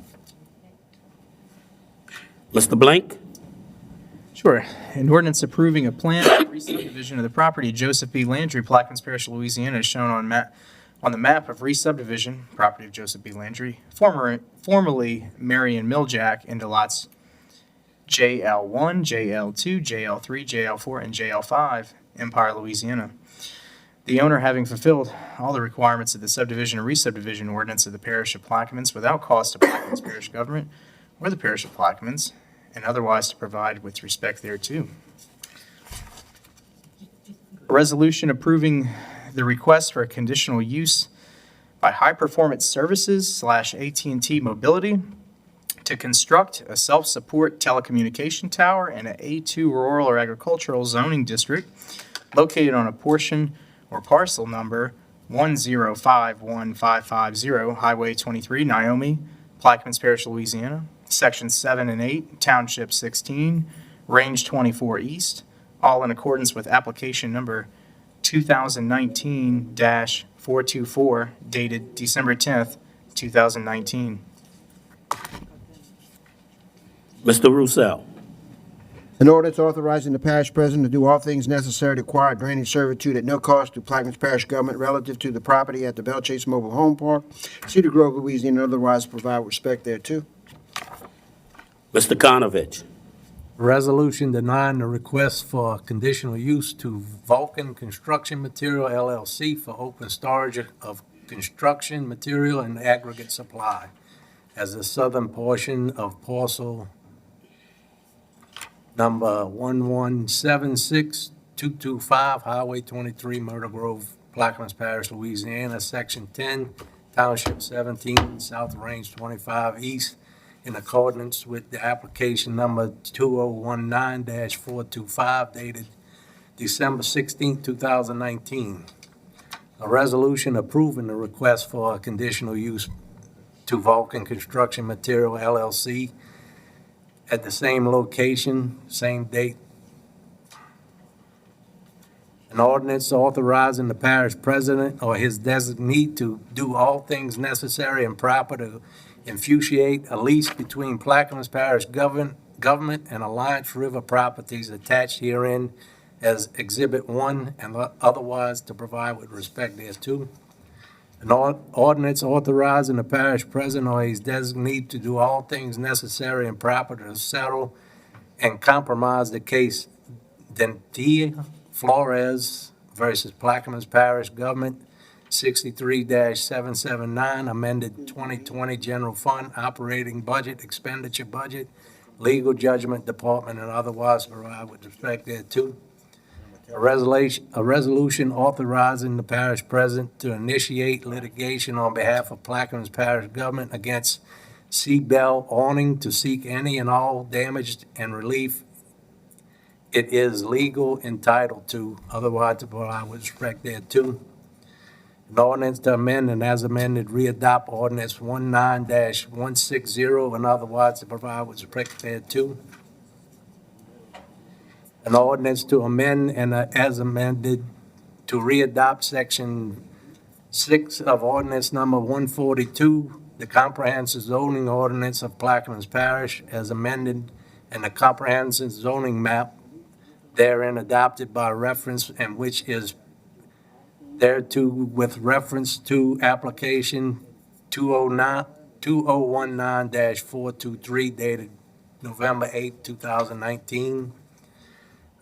Mr. Blank? Sure. An ordinance approving a plan for re-subdivision of the property Joseph B. Landry, Plaquemines Parish, Louisiana, is shown on the map of re-subdivision, property of Joseph B. Landry, formerly Marion Milljack, into lots JL1, JL2, JL3, JL4, and JL5, Empire, Louisiana. The owner having fulfilled all the requirements of the subdivision and re-subdivision ordinance of the parish of Plaquemines without cost to Plaquemines Parish government or the parish of Plaquemines, and otherwise to provide with respect thereto. A resolution approving the request for a conditional use by High Performance Services / AT&T Mobility to construct a self-support telecommunication tower in an A2 rural or agricultural zoning district located on a portion or parcel number 1051550 Highway 23, Naomi, Plaquemines Parish, Louisiana, Sections 7 and 8, Township 16, Range 24 East, all in accordance with application number 2019-424, dated December 10th, 2019. Mr. Rosell? An ordinance authorizing the parish president to do all things necessary to acquire drainage servitude at no cost to Plaquemines Parish government relative to the property at the Belle Chase Mobile Home Park, Cedar Grove, Louisiana, and otherwise provide respect thereto. Mr. Konovich? Resolution denying the request for conditional use to Vulcan Construction Material LLC for open storage of construction material and aggregate supply as the southern portion of parcel number 1176225, Highway 23, Myrtle Grove, Plaquemines Parish, Louisiana, Section 10, Township 17, South Range 25 East, in accordance with the application number 2019-425 dated December 16, 2019. A resolution approving the request for a conditional use to Vulcan Construction Material LLC at the same location, same date. An ordinance authorizing the parish president or his designee to do all things necessary and proper to infutiate a lease between Plaquemines Parish government and Alliance River Properties attached herein as Exhibit 1 and otherwise to provide with respect thereto. An ordinance authorizing the parish president or his designee to do all things necessary and proper to settle and compromise the case Dentia Flores versus Plaquemines Parish Government, 63-779, amended 2020 General Fund Operating Budget, Expenditure Budget, Legal Judgment Department, and otherwise provide with respect thereto. A resolution authorizing the parish president to initiate litigation on behalf of Plaquemines Parish Government against Seabell Awning to seek any and all damage and relief it is legal entitled to, otherwise to provide with respect thereto. An ordinance to amend and as amended readopt ordinance 19-160 and otherwise to provide with respect thereto. An ordinance to amend and as amended to readopt section 6 of ordinance number 142, the comprehensive zoning ordinance of Plaquemines Parish as amended and the comprehensive zoning map therein adopted by reference and which is thereto with reference to application 2019-423 dated November 8, 2019.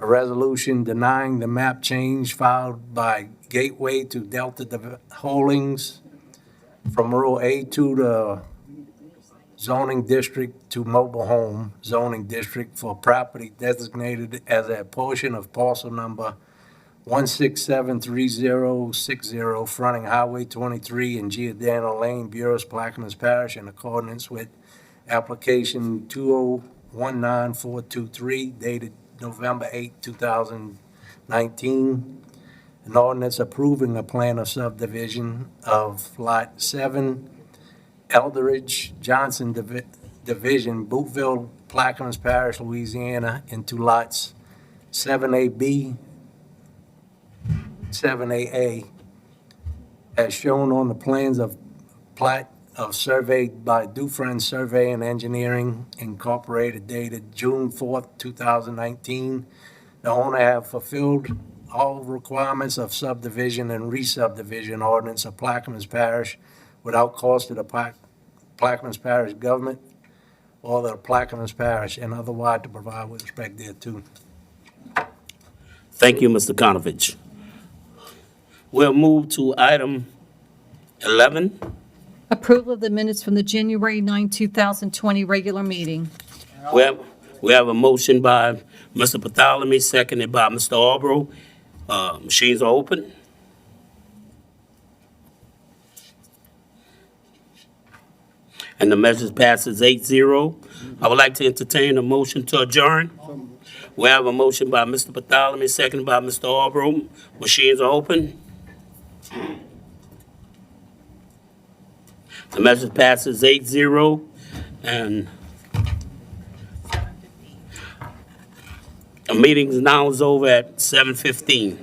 A resolution denying the map change filed by Gateway to Delta Holdings from Rural A2 to zoning district to mobile home zoning district for property designated as a portion of parcel number 1673060, fronting Highway 23 in Giordano Lane, Bureau, Plaquemines Parish, in accordance with application 2019423, dated November 8, 2019. An ordinance approving a plan of subdivision of Lot 7, Eldridge Johnson Division, Bootville, Plaquemines Parish, Louisiana, into lots 7AB, 7AA, as shown on the plans of plat of surveyed by Dufresne Survey and Engineering Incorporated, dated June 4th, 2019. The owner have fulfilled all requirements of subdivision and re-subdivision ordinance of Plaquemines Parish without cost to the Plaquemines Parish government or the Plaquemines Parish, and otherwise to provide with respect thereto. Thank you, Mr. Konovich. We'll move to item 11. Approval of the minutes from the January 9, 2020 regular meeting. We have a motion by Mr. Bartholomew, seconded by Mr. Albro. Machines are open. And the measure passes 8-0. I would like to entertain a motion to adjourn. We have a motion by Mr. Bartholomew, seconded by Mr. Albro. Machines are open. The measure passes 8-0, and the meeting now is over at 7:15.